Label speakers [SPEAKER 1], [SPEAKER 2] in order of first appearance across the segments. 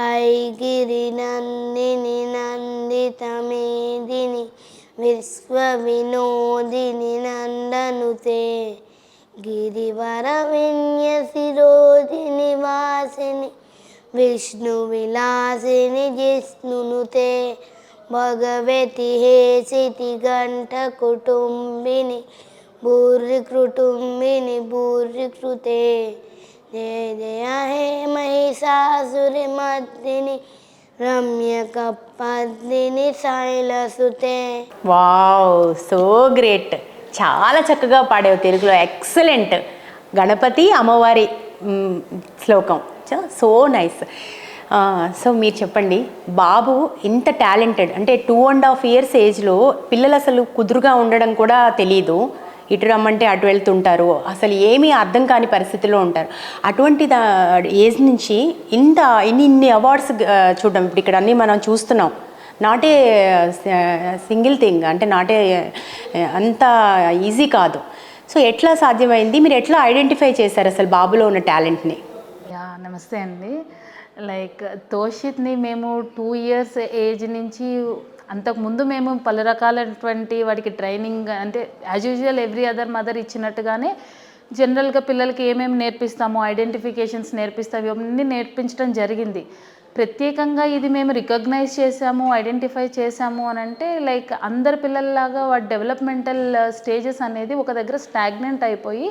[SPEAKER 1] ఐగిరినందిని నందితమేదిని విశ్వవినోదిని నందనుతే గిరివరవిన్యసిరోధిని వాసిని విష్ణువిలాసిని జిష్ణునుతే భగవతి హేసితి గంట కుటుంబిని భూరి కుటుంబిని భూరి కృతే జయ జయ హే మహిషాసురి మర్దిని రమ్యకపద్మిని శైలసుతే.
[SPEAKER 2] Wow, so great. చాలా చక్కగా పాడావు తెలుగులో. ఎక్సలెంట్. గణపతి అమ్మవారి శ్లోకం. So nice. సో మీరు చెప్పండి, బాబు ఇంత టాలెంటెడ్ అంటే 2.5 years ఏజ్లో పిల్లలు అసలు కుదురుగా ఉండడం కూడా తెలీదు. ఇటు రమ్మంటే అటు వెళ్తుంటారు, అసలు ఏమీ అర్థం కాని పరిస్థితిలో ఉంటారు. అటువంటి ఏజ్ నుంచి ఇన్ని అవార్డ్స్ చూడడం, ఇప్పుడు ఇక్కడ అన్నీ మనం చూస్తున్నాం. నాట్ ఏ సింగిల్ థింగ్, అంటే నాట్ ఏ అంత ఈజీ కాదు. సో ఎట్లా సాధ్యమైంది? మీరు ఎట్లా ఐడెంటిఫై చేశారు అసలు బాబులో ఉన్న టాలెంట్ని?
[SPEAKER 3] నమస్తే అండి. లైక్ తోషిత్ని మేము 2 years ఏజ్ నుంచి, అంతకుముందు మేము పలు రకాలైనటువంటి వాడికి ట్రైనింగ్, అంటే as usual every other mother ఇచ్చినట్టుగానే జనరల్గా పిల్లలకి ఏమేమి నేర్పిస్తామో, ఐడెంటిఫికేషన్స్ నేర్పిస్తాము, ఇవన్నీ నేర్పించడం జరిగింది. ప్రత్యేకంగా ఇది మేము రికగ్నైజ్ చేసాము, ఐడెంటిఫై చేసాము అని అంటే, లైక్ అందరి పిల్లల్లాగా వాడి డెవలప్మెంటల్ స్టేజెస్ అనేది ఒక దగ్గర స్టాగ్నెంట్ అయిపోయి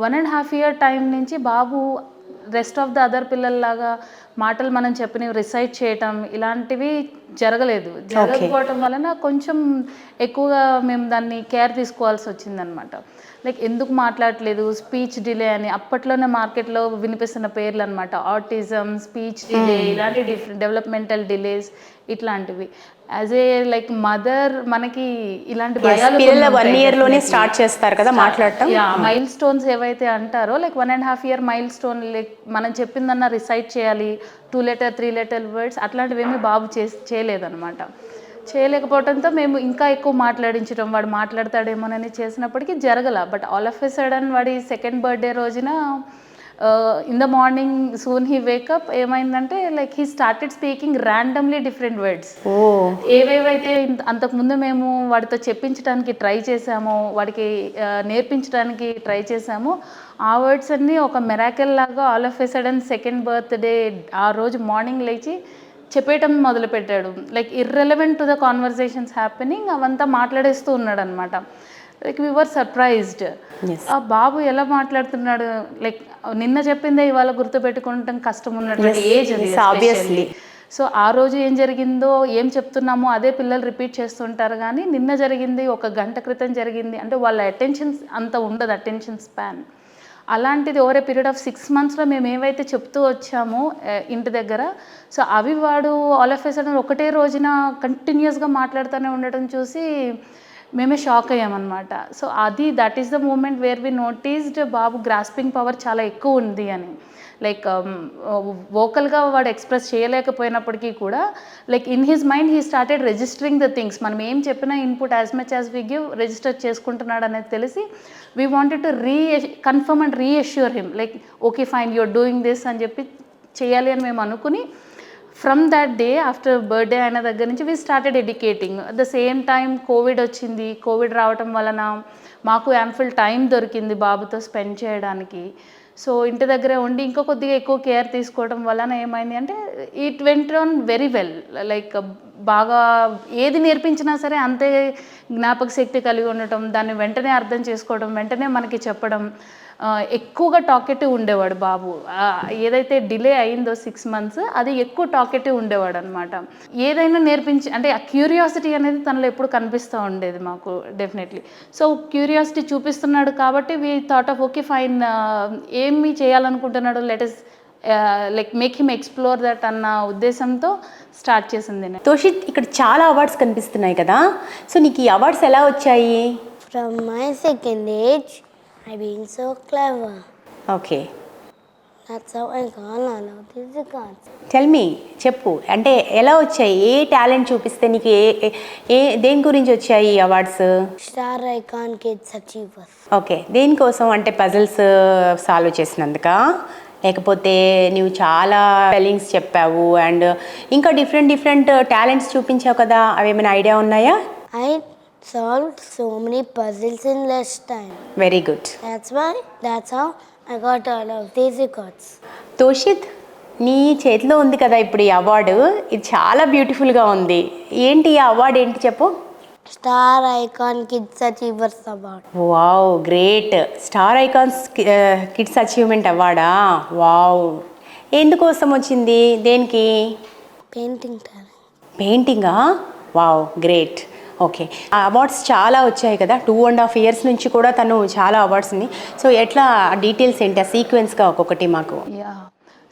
[SPEAKER 3] 1.5 year టైం నుంచి బాబు రెస్ట్ ఆఫ్ ద అదర్ పిల్లల్లాగా మాటలు మనం చెప్పినవి రిసైట్ చేయటం ఇలాంటివి జరగకపోవటం వలన కొంచెం ఎక్కువగా మేము దాన్ని కేర్ తీసుకోవాల్సి వచ్చిందనమాట. లైక్ ఎందుకు మాట్లాడట్లేదు, స్పీచ్ డిలే అని అప్పట్లోనే మార్కెట్లో వినిపిస్తున్న పేర్లు అనమాట. ఆటిజం, స్పీచ్ డిలే, ఇలాంటి డెవలప్మెంటల్ డిలేస్ ఇట్లాంటివి. యాజ్ ఏ లైక్ మదర్ మనకి ఇలాంటి
[SPEAKER 2] 1 yearలోనే స్టార్ట్ చేస్తారు కదా మాట్లాడటం.
[SPEAKER 3] మైల్ స్టోన్స్ ఏవైతే అంటారో, like 1.5 year mile stone, like మనం చెప్పిందన్న రిసైట్ చేయాలి, 2 letter 3 letter వర్డ్స్ అట్లాంటివి ఏమీ బాబు చేయలేదన్నమాట. చేయలేకపోవడంతో మేము ఇంకా ఎక్కువ మాట్లాడించడం, వాడు మాట్లాడతాడేమోనని చేసినప్పటికీ జరగల. But all of a sudden వాడి 2nd birthday రోజున in the morning soon he wake up ఏమైందంటే, like he started speaking randomly different words. ఏవేవైతే అంతకుముందు మేము వాడితో చెప్పించడానికి ట్రై చేసామో, వాడికి నేర్పించడానికి ట్రై చేసామో, ఆ వర్డ్స్ అన్నీ ఒక మెరాకిల్ లాగా all of a sudden 2nd birthday ఆ రోజు మార్నింగ్ లేచి చెప్పేయటం మొదలుపెట్టాడు. Like irrelevant to the conversations happening అవంతా మాట్లాడేస్తూ ఉన్నాడు అనమాట. Like we were surprised. ఆ బాబు ఎలా మాట్లాడుతున్నాడు, లైక్ నిన్న చెప్పిందే ఇవాళ గుర్తుపెట్టుకోవటం కష్టం ఉన్నటువంటి ఏజ్ అది. సో ఆ రోజు ఏం జరిగిందో, ఏం చెప్తున్నామో అదే పిల్లలు రిపీట్ చేస్తుంటారు. కానీ నిన్న జరిగింది 1 గంట క్రితం జరిగింది అంటే వాళ్ళ అటెన్షన్ అంత ఉండదు, అటెన్షన్ స్పాన్. అలాంటిది ఓవర్ ఏ పీరియడ్ ఆఫ్ 6 monthsలో మేము ఏవైతే చెప్తూ వచ్చామో ఇంటి దగ్గర, సో అవి వాడు ఆల్ ఆఫ్ ఎ సడన్ ఒకటే రోజున కంటిన్యూస్గా మాట్లాడుతూనే ఉండటం చూసి మేమే షాక్ అయ్యామన్నమాట. So that is the moment where we noticed బాబు గ్రాస్పింగ్ పవర్ చాలా ఎక్కువ ఉంది అని. లైక్ వోకల్గా వాడు ఎక్స్ప్రెస్ చేయలేకపోయినప్పటికీ కూడా, like in his mind he started registering the things. మనం ఏం చెప్పినా input as much as we give register చేసుకుంటున్నాడు అనేది తెలిసి we wanted to confirm and reassure him, like okay fine you're doing this అని చెప్పి చేయాలి అని మేము అనుకుని, from that day after birthday అయిన దగ్గర నుంచి we started educating. At the same time covid వచ్చింది. కోవిడ్ రావటం వలన మాకు యాంఫుల్ టైం దొరికింది బాబుతో స్పెండ్ చేయడానికి. సో ఇంటి దగ్గరే ఉండి ఇంకా కొద్దిగా ఎక్కువ కేర్ తీసుకోవడం వలన ఏమైంది అంటే, it went on very well. Like బాగా ఏది నేర్పించినా సరే అంతే జ్ఞాపక శక్తి కలిగి ఉండటం, దాన్ని వెంటనే అర్థం చేసుకోవడం, వెంటనే మనకి చెప్పడం, ఎక్కువగా టాకెటివ్ ఉండేవాడు బాబు. ఏదైతే డిలే అయిందో 6 months అది ఎక్కువ టాకెటివ్ ఉండేవాడు అనమాట. ఏదైనా నేర్పించి అంటే ఆ క్యూరియాసిటీ అనేది తనలో ఎప్పుడు కనిపిస్తూ ఉండేది మాకు డెఫినెట్లీ. సో క్యూరియాసిటీ చూపిస్తున్నాడు కాబట్టి we thought of okay fine, ఏమి చేయాలనుకుంటున్నాడు, let us like make him explore that అన్న ఉద్దేశంతో స్టార్ట్ చేసింది.
[SPEAKER 2] తోషిత్, ఇక్కడ చాలా అవార్డ్స్ కనిపిస్తున్నాయి కదా, సో నీకు ఈ అవార్డ్స్ ఎలా వచ్చాయి?
[SPEAKER 1] From my 2nd age, I've been so clever.
[SPEAKER 2] Okay.
[SPEAKER 1] That's how I got all of these cards.
[SPEAKER 2] Tell me, చెప్పు, అంటే ఎలా వచ్చాయి? ఏ టాలెంట్ చూపిస్తే నీకు దేని గురించి వచ్చాయి ఈ awards?
[SPEAKER 1] Star Icon Kids Achievers.
[SPEAKER 2] Okay, దేనికోసం? అంటే పజిల్స్ సాల్వ్ చేసినందుక, లేకపోతే నువ్వు చాలా స్పెల్లింగ్స్ చెప్పావు అండ్ ఇంకా డిఫరెంట్ టాలెంట్స్ చూపించావు కదా, అవి ఏమైనా ఐడియా ఉన్నాయా?
[SPEAKER 1] I solved so many puzzles in less time.
[SPEAKER 2] Very good.
[SPEAKER 1] That's how I got all of these records.
[SPEAKER 2] తోషిత్, నీ చేతిలో ఉంది కదా ఇప్పుడు ఈ అవార్డు, ఇది చాలా బ్యూటిఫుల్గా ఉంది. ఏంటి ఈ అవార్డు ఏంటి చెప్పు?
[SPEAKER 1] Star Icon Kids Achievers Award.
[SPEAKER 2] Wow, great. Star icons kids achievement అవార్డా? వావ్, ఎందుకోసం వచ్చింది, దేనికి?
[SPEAKER 1] Painting talent.
[SPEAKER 2] పెయింటింగా? Wow, great. ఓకే, ఆ అవార్డ్స్ చాలా వచ్చాయి కదా, 2.5 years నుంచి కూడా తను చాలా అవార్డ్స్ని. సో ఎట్లా డీటెయిల్స్ ఏంటి, ఆ సీక్వెన్స్గా ఒక్కొక్కటి మాకు.
[SPEAKER 3] యా,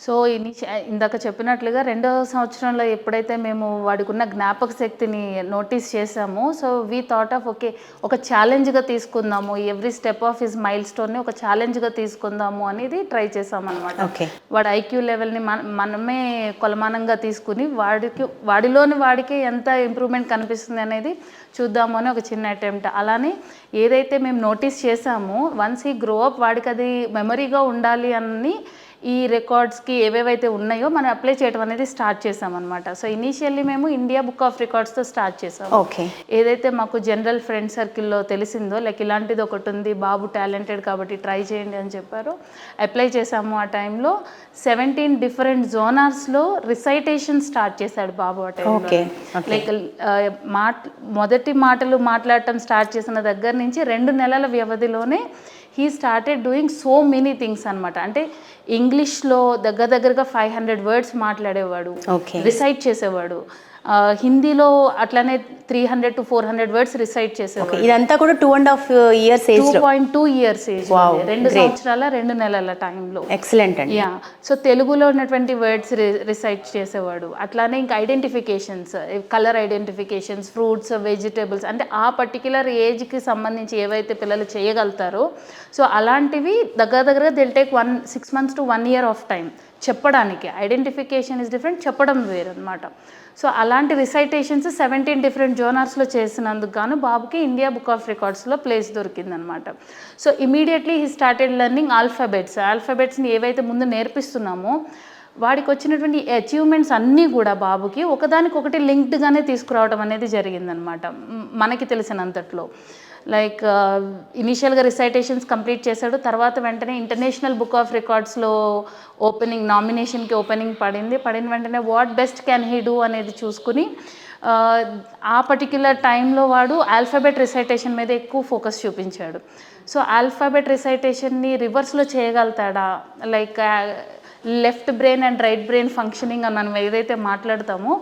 [SPEAKER 3] సో ఇందాక చెప్పినట్లుగా 2వ సంవత్సరంలో ఎప్పుడైతే మేము వాడికి ఉన్న జ్ఞాపక శక్తిని నోటీస్ చేసామో, so we thought of okay, ఒక ఛాలెంజ్గా తీసుకుందాము, every step of his mile స్టోన్ని ఒక ఛాలెంజ్గా తీసుకుందాము అనేది ట్రై చేసామన్నమాట.
[SPEAKER 2] ఓకే,
[SPEAKER 3] వాడి ఐక్యూ లెవెల్ని మనమే కొలమానంగా తీసుకుని వాడికి ఎంత ఇంప్రూవ్మెంట్ కనిపిస్తుంది అనేది చూద్దాము అని ఒక చిన్న అటెంప్ట్. అలానే ఏదైతే మేము నోటీస్ చేసామో, వన్స్ ఈ గ్రో అప్ వాడికి అది మెమరీగా ఉండాలి అని ఈ రికార్డ్స్కి ఏవేవైతే ఉన్నాయో మనం అప్లై చేయడం అనేది స్టార్ట్ చేసామన్నమాట. సో ఇనీషియల్లీ మేము ఇండియా బుక్ ఆఫ్ రికార్డ్స్తో స్టార్ట్ చేసాము.
[SPEAKER 2] ఓకే,
[SPEAKER 3] ఏదైతే మాకు జనరల్ ఫ్రెండ్ సర్కిల్లో తెలిసిందో, లైక్ ఇలాంటిది ఒకటి ఉంది, బాబు టాలెంటెడ్ కాబట్టి ట్రై చేయండి అని చెప్పారు. అప్లై చేసాము. ఆ టైంలో 17 డిఫరెంట్ జోనర్స్లో రిసైటేషన్ స్టార్ట్ చేశాడు బాబు ఆ టైంలో. లైక్ మొదటి మాటలు మాట్లాడటం స్టార్ట్ చేసిన దగ్గర నుంచి 2 నెలల వ్యవధిలోనే he started doing so many things అనమాట. అంటే ఇంగ్లీష్లో దగ్గరగా 500 words మాట్లాడేవాడు, రిసైట్ చేసేవాడు. హిందీలో అట్లానే 300 to 400 words రిసైట్ చేసేవాడు.
[SPEAKER 2] ఇదంతా కూడా 2.5 years ఏజ్,
[SPEAKER 3] 2.2 years ఏజ్, 2 సంవత్సరాల 2 నెలల టైంలో.
[SPEAKER 2] ఎక్సలెంట్ అండి.
[SPEAKER 3] యా, సో తెలుగులో ఉన్నటువంటి వర్డ్స్ రిసైట్ చేసేవాడు. అట్లానే ఇంకా identifications, colour identifications, fruits, vegetables, అంటే ఆ పర్టిక్యులర్ ఏజ్కి సంబంధించి ఏవైతే పిల్లలు చేయగలుగుతారో, సో అలాంటివి దగ్గరగా they'll take 6 months to 1 year of time చెప్పడానికి. ఐడెంటిఫికేషన్ ఇస్ డిఫరెంట్, చెప్పడం వేరనమాట. సో అలాంటి రిసైటేషన్స్ 17 డిఫరెంట్ జోనర్స్లో చేసినందుకు గాను బాబుకి ఇండియా బుక్ ఆఫ్ రికార్డ్స్లో ప్లేస్ దొరికిందనమాట. So immediately he started learning ఆల్ఫాబెట్స్ని ఏవైతే ముందు నేర్పిస్తున్నామో వాడికి వచ్చినటువంటి అచీవ్మెంట్స్ అన్నీ కూడా బాబుకి ఒకదానికొకటి లింక్డ్గానే తీసుకురావడం అనేది జరిగిందనమాట మనకి తెలిసినంతట్లో. లైక్ ఇనీషియల్గా రిసైటేషన్స్ కంప్లీట్ చేశాడు. తర్వాత వెంటనే ఇంటర్నేషనల్ బుక్ ఆఫ్ రికార్డ్స్లో నామినేషన్కి ఓపెనింగ్ పడిన వెంటనే what best can he do అనేది చూసుకుని ఆ పర్టిక్యులర్ టైంలో వాడు ఆల్ఫాబెట్ రిసైటేషన్ మీద ఎక్కువ ఫోకస్ చూపించాడు. సో ఆల్ఫాబెట్ రిసైటేషన్ని రివర్స్లో చేయగలుగుతాడా, like left brain and right brain functioning అని మనం ఏదైతే మాట్లాడతామో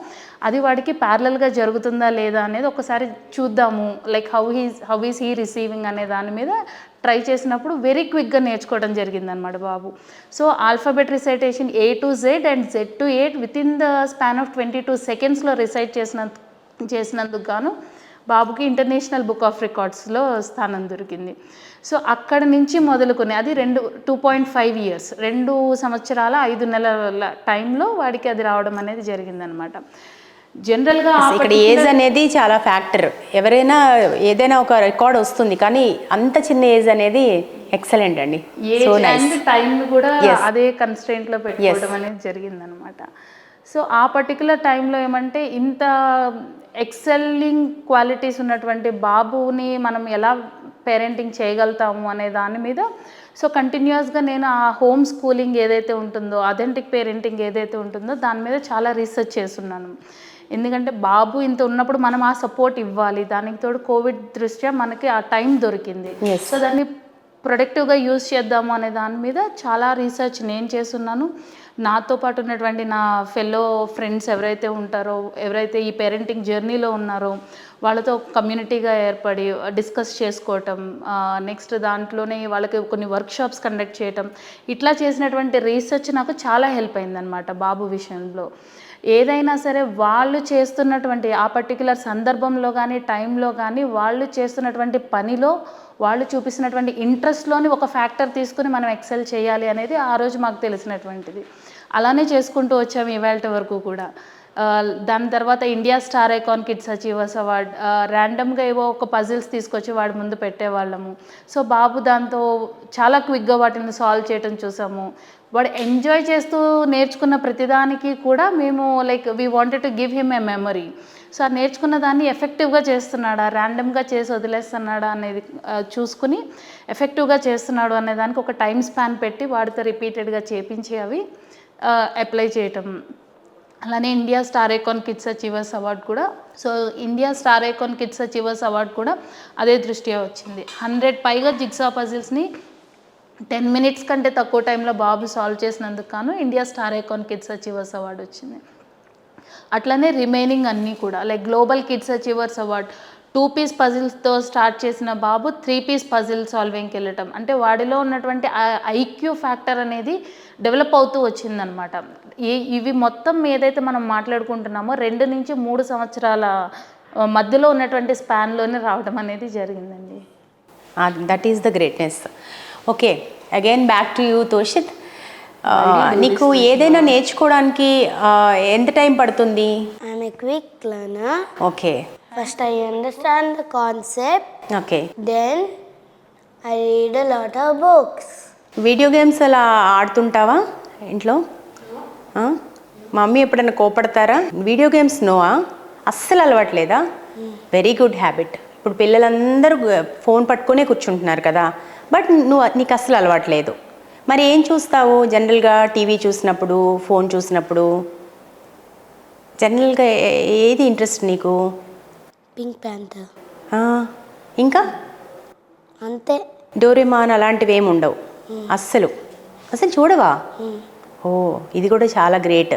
[SPEAKER 3] అది వాడికి ప్యారలల్గా జరుగుతుందా లేదా అనేది ఒకసారి చూద్దాము. Like how is he receiving అనే దాని మీద ట్రై చేసినప్పుడు వెరీ క్విక్గా నేర్చుకోవడం జరిగిందనమాట బాబు. So alphabet recitation A to Z and Z to 8 within the span of 22 secondsలో రిసైట్ చేసినందుకు గాను బాబుకి ఇంటర్నేషనల్ బుక్ ఆఫ్ రికార్డ్స్లో స్థానం దొరికింది. సో అక్కడ నుంచి మొదలుకొని అది 2.5 years 2 సంవత్సరాల 5 నెలల టైంలో వాడికి అది రావడం అనేది జరిగిందనమాట. జనరల్గా
[SPEAKER 2] ఇక్కడ ఏజ్ అనేది చాలా ఫ్యాక్టర్. ఎవరైనా ఏదైనా ఒక రికార్డ్ వస్తుంది, కానీ అంత చిన్న ఏజ్ అనేది ఎక్సలెంట్ అండి.
[SPEAKER 3] టైం కూడా అదే కన్స్ట్రెయింట్లో పెట్టుకోవడం అనేది జరిగిందనమాట. సో ఆ పర్టికులర్ టైంలో ఏమంటే ఇంత ఎక్సెల్లింగ్ క్వాలిటీస్ ఉన్నటువంటి బాబుని మనం ఎలా పేరెంటింగ్ చేయగలుగుతాము అనే దాని మీద సో కంటిన్యూస్గా నేను ఆ హోమ్ స్కూలింగ్ ఏదైతే ఉంటుందో, అథెంటిక్ పేరెంటింగ్ ఏదైతే ఉంటుందో దాని మీద చాలా రీసెర్చ్ చేస్తున్నాను. ఎందుకంటే బాబు ఇంత ఉన్నప్పుడు మనం ఆ సపోర్ట్ ఇవ్వాలి. దానికి తోడు కోవిడ్ దృష్ట్యా మనకి ఆ టైం దొరికింది. సో దాన్ని ప్రొడక్టివ్గా యూజ్ చేద్దాము అనే దాని మీద చాలా రీసెర్చ్ నేను చేస్తున్నాను. నాతో పాటు ఉన్నటువంటి నా ఫెలో ఫ్రెండ్స్ ఎవరైతే ఉంటారో, ఎవరైతే ఈ పేరెంటింగ్ జర్నీలో ఉన్నారో వాళ్ళతో కమ్యూనిటీగా ఏర్పడి డిస్కస్ చేసుకోవటం, నెక్స్ట్ దాంట్లోనే వాళ్ళకి కొన్ని వర్క్షాప్స్ కండక్ట్ చేయటం, ఇట్లా చేసినటువంటి రీసెర్చ్ నాకు చాలా హెల్ప్ అయిందనమాట బాబు విషయంలో. ఏదైనా సరే వాళ్ళు చేస్తున్నటువంటి ఆ పర్టికులర్ సందర్భంలో కానీ టైంలో కానీ వాళ్ళు చేస్తున్నటువంటి పనిలో వాళ్ళు చూపిస్తున్నటువంటి ఇంట్రెస్ట్లోని ఒక ఫ్యాక్టర్ తీసుకుని మనం ఎక్సెల్ చేయాలి అనేది ఆ రోజు మాకు తెలిసినటువంటిది. అలానే చేసుకుంటూ వచ్చాము ఇవాళ వరకు కూడా. దాని తర్వాత India star icon kids achievers award ర్యాండమ్గా ఏవో ఒక పజిల్స్ తీసుకొచ్చి వాడి ముందు పెట్టేవాళ్ళము. సో బాబు దాంతో చాలా క్విక్గా వాటిని సాల్వ్ చేయటం చూసాము. వాడు ఎంజాయ్ చేస్తూ నేర్చుకున్న ప్రతిదానికి కూడా మేము like we wanted to give him a memory. So ఆ నేర్చుకున్న దాన్ని ఎఫెక్టివ్గా చేస్తున్నాడా, ర్యాండమ్గా చేసి వదిలేస్తున్నాడా అనేది చూసుకుని ఎఫెక్టివ్గా చేస్తున్నాడు అనే దానికి ఒక టైం స్పాన్ పెట్టి వాడితో రిపీటెడ్గా చేపించి అవి అప్లై చేయటం. అలానే India star icon kids achievers award కూడా, so India star icon kids achievers award కూడా అదే దృష్ట్యా వచ్చింది. 100 పైగా జిగ్సా పజిల్స్ని 10 minutes కంటే తక్కువ టైంలో బాబు సాల్వ్ చేసినందుకు గాను India star icon kids achievers award వచ్చింది. అట్లనే రిమైనింగ్ అన్నీ కూడా like global kids achievers award 2 piece పజిల్స్తో స్టార్ట్ చేసిన బాబు 3 piece పజిల్ సాల్వింగ్కి వెళ్ళటం, అంటే వాడిలో ఉన్నటువంటి ఐక్యూ ఫ్యాక్టర్ అనేది డెవలప్ అవుతూ వచ్చిందనమాట. ఇవి మొత్తం ఏదైతే మనం మాట్లాడుకుంటున్నామో 2 నుంచి 3 సంవత్సరాల మధ్యలో ఉన్నటువంటి స్పాన్లోనే రావడం అనేది జరిగిందండి.
[SPEAKER 2] That is the greatness. Okay, again back to you Toshit. నీకు ఏదైనా నేర్చుకోవడానికి ఎంత టైం పడుతుంది?
[SPEAKER 1] I'm a quick learner.
[SPEAKER 2] Okay.
[SPEAKER 1] First I understand the concept.
[SPEAKER 2] Okay.
[SPEAKER 1] Then I read a lot of books.
[SPEAKER 2] Video games అలా ఆడుతుంటావా ఇంట్లో? మమ్మీ ఎప్పుడైనా కోపడతారా? Video games Noah? అస్సలు అలవాట్లేదా? Very good habit. ఇప్పుడు పిల్లలందరూ ఫోన్ పట్టుకునే కూర్చుంటున్నారు కదా, బట్ నీకు అస్సలు అలవాట్లేదు. మరి ఏం చూస్తావు జనరల్గా? టీవీ చూసినప్పుడు, ఫోన్ చూసినప్పుడు జనరల్గా ఏది ఇంట్రెస్ట్ నీకు?
[SPEAKER 1] Pink Panther.
[SPEAKER 2] ఇంకా
[SPEAKER 1] అంతే.
[SPEAKER 2] డోరేమాన్ అలాంటివి ఏమి ఉండవు అస్సలు? అసలు చూడవా? ఓ, ఇది కూడా చాలా గ్రేట్.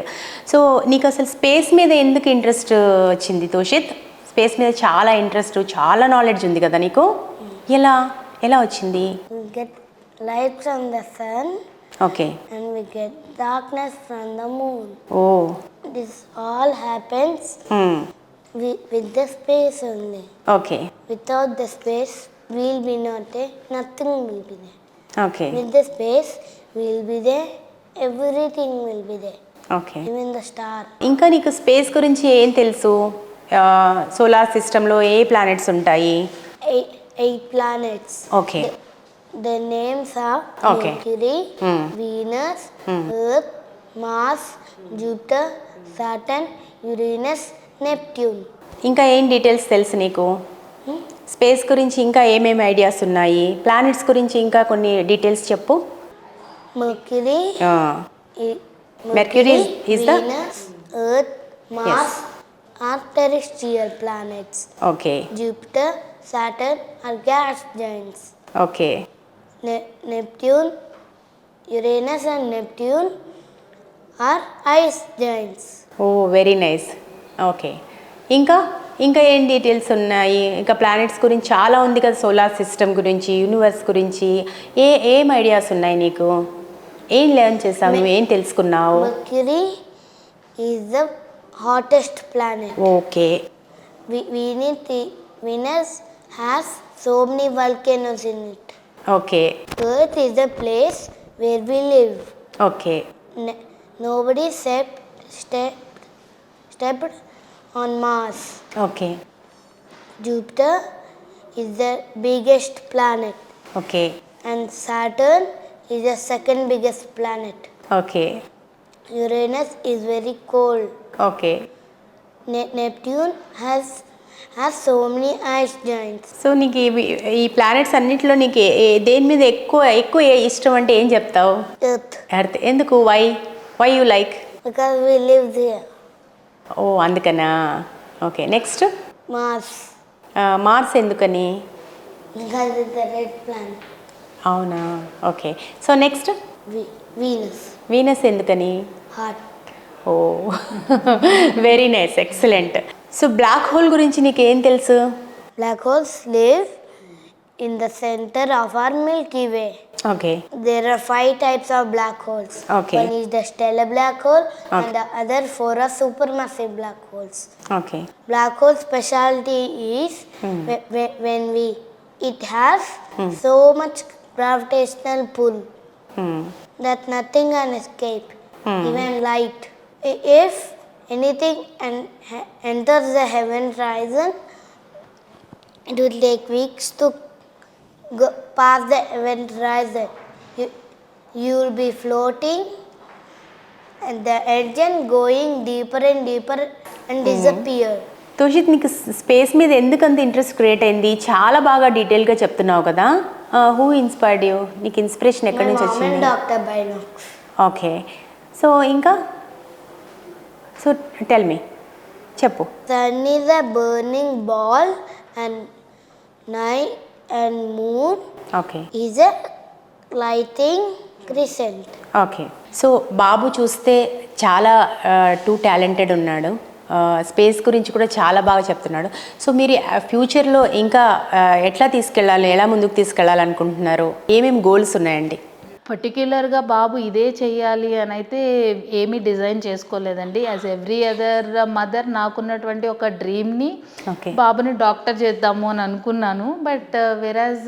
[SPEAKER 2] సో నీకు అసలు స్పేస్ మీద ఎందుకు ఇంట్రెస్ట్ వచ్చింది తోషిత్? స్పేస్ మీద చాలా ఇంట్రెస్ట్, చాలా నాలెడ్జ్ ఉంది కదా నీకు. ఎలా వచ్చింది?
[SPEAKER 1] We get light from the sun.
[SPEAKER 2] Okay.
[SPEAKER 1] And we get darkness from the moon.
[SPEAKER 2] Oh.
[SPEAKER 1] This all happens with the space only.
[SPEAKER 2] Okay.
[SPEAKER 1] Without the space, we'll be not there. Nothing will be there.
[SPEAKER 2] Okay.
[SPEAKER 1] With the space, we'll be there. Everything will be there.
[SPEAKER 2] Okay.
[SPEAKER 1] Even the star.
[SPEAKER 2] ఇంకా నీకు space గురించి ఏం తెలుసు? Solar సిస్టంలో ఏ planets ఉంటాయి?
[SPEAKER 1] 8 planets.
[SPEAKER 2] Okay.
[SPEAKER 1] The names are Mercury, Venus, Earth, Mars, Jupiter, Saturn, Uranus, Neptune.
[SPEAKER 2] ఇంకా ఏం details తెలుసు నీకు? స్పేస్ గురించి ఇంకా ఏమేమి ఐడియాస్ ఉన్నాయి? ప్లానెట్స్ గురించి ఇంకా కొన్ని డీటెయిల్స్ చెప్పు.
[SPEAKER 1] Mercury
[SPEAKER 2] is the
[SPEAKER 1] Venus, Earth, Mars are terrestrial planets.
[SPEAKER 2] Okay.
[SPEAKER 1] Jupiter, Saturn are gas giants.
[SPEAKER 2] Okay.
[SPEAKER 1] Neptune, Uranus and Neptune are ice giants.
[SPEAKER 2] Oh, very nice. Okay. ఇంకా ఏం డీటెయిల్స్ ఉన్నాయి? ఇంకా planets గురించి చాలా ఉంది కదా, సోలార్ సిస్టమ్ గురించి, universe గురించి ఏం ఐడియాస్ ఉన్నాయి నీకు? ఏం లెర్న్ చేసావు నువ్వు? ఏం తెలుసుకున్నావు?
[SPEAKER 1] Mercury is the hottest planet.
[SPEAKER 2] Okay.
[SPEAKER 1] Venus has so many volcanoes in it.
[SPEAKER 2] Okay.
[SPEAKER 1] Earth is the place where we live.
[SPEAKER 2] Okay.
[SPEAKER 1] Nobody stepped on Mars.
[SPEAKER 2] Okay.
[SPEAKER 1] Jupiter is the biggest planet.
[SPEAKER 2] Okay.
[SPEAKER 1] And Saturn is the second biggest planet.
[SPEAKER 2] Okay.
[SPEAKER 1] Uranus is very cold.
[SPEAKER 2] Okay.
[SPEAKER 1] Neptune has so many ice giants.
[SPEAKER 2] So నీకు ఈ planets అన్నింటిలో నీకు దేని మీద ఎక్కువ ఇష్టం అంటే ఏం చెప్తావు? ఎర్త్. ఎందుకు? Why you like?
[SPEAKER 1] Because we live there.
[SPEAKER 2] ఓ, అందుకనా? ఓకే. నెక్స్ట్ మార్స్ ఎందుకని?
[SPEAKER 1] Because it's the red planet.
[SPEAKER 2] అవునా? ఓకే. సో నెక్స్ట్ వీనస్ ఎందుకని?
[SPEAKER 1] Hot.
[SPEAKER 2] ఓ, very nice, excellent. So black hole గురించి నీకు ఏం తెలుసు?
[SPEAKER 1] Black holes live in the center of our Milky Way.
[SPEAKER 2] Okay.
[SPEAKER 1] There are 5 types of black holes.
[SPEAKER 2] Okay.
[SPEAKER 1] One is the stellar black hole and the other 4 are supermassive black holes.
[SPEAKER 2] Okay.
[SPEAKER 1] Black hole specialty is when it has so much gravitational pull that nothing can escape, even light. If anything enters the heaven horizon, it will take weeks to go past the event horizon. you will be floating and the engine going deeper and deeper and disappear.
[SPEAKER 2] తోషిత్, నీకు space మీద ఎందుకంత interest create అయింది? చాలా బాగా డీటెయిల్గా చెప్తున్నావు కదా. Who inspired you? నీకు ఇన్స్పిరేషన్ ఎక్కడి నుంచి వచ్చింది?
[SPEAKER 1] Dr. Binox.
[SPEAKER 2] ఓకే, సో ఇంకా సో టెల్ మీ, చెప్పు.
[SPEAKER 1] Sun is a burning ball and night and moon
[SPEAKER 2] okay
[SPEAKER 1] is a lighting crescent.
[SPEAKER 2] Okay, so బాబు చూస్తే చాలా టూ టాలెంటెడ్ ఉన్నాడు. స్పేస్ గురించి కూడా చాలా బాగా చెప్తున్నాడు. సో మీరు ఫ్యూచర్లో ఇంకా ఎట్లా తీసుకెళ్ళాలి, ఎలా ముందుకు తీసుకెళ్ళాలనుకుంటున్నారు? ఏమేమి గోల్స్ ఉన్నాయండి?
[SPEAKER 3] పర్టిక్యులర్గా బాబు ఇదే చెయ్యాలి అని అయితే ఏమీ డిజైన్ చేసుకోలేదండి. యాజ్ ఎవ్రీ అదర్ మదర్ నాకున్నటువంటి ఒక డ్రీమ్ని బాబుని డాక్టర్ చేద్దాము అని అనుకున్నాను. బట్ వెరాజ్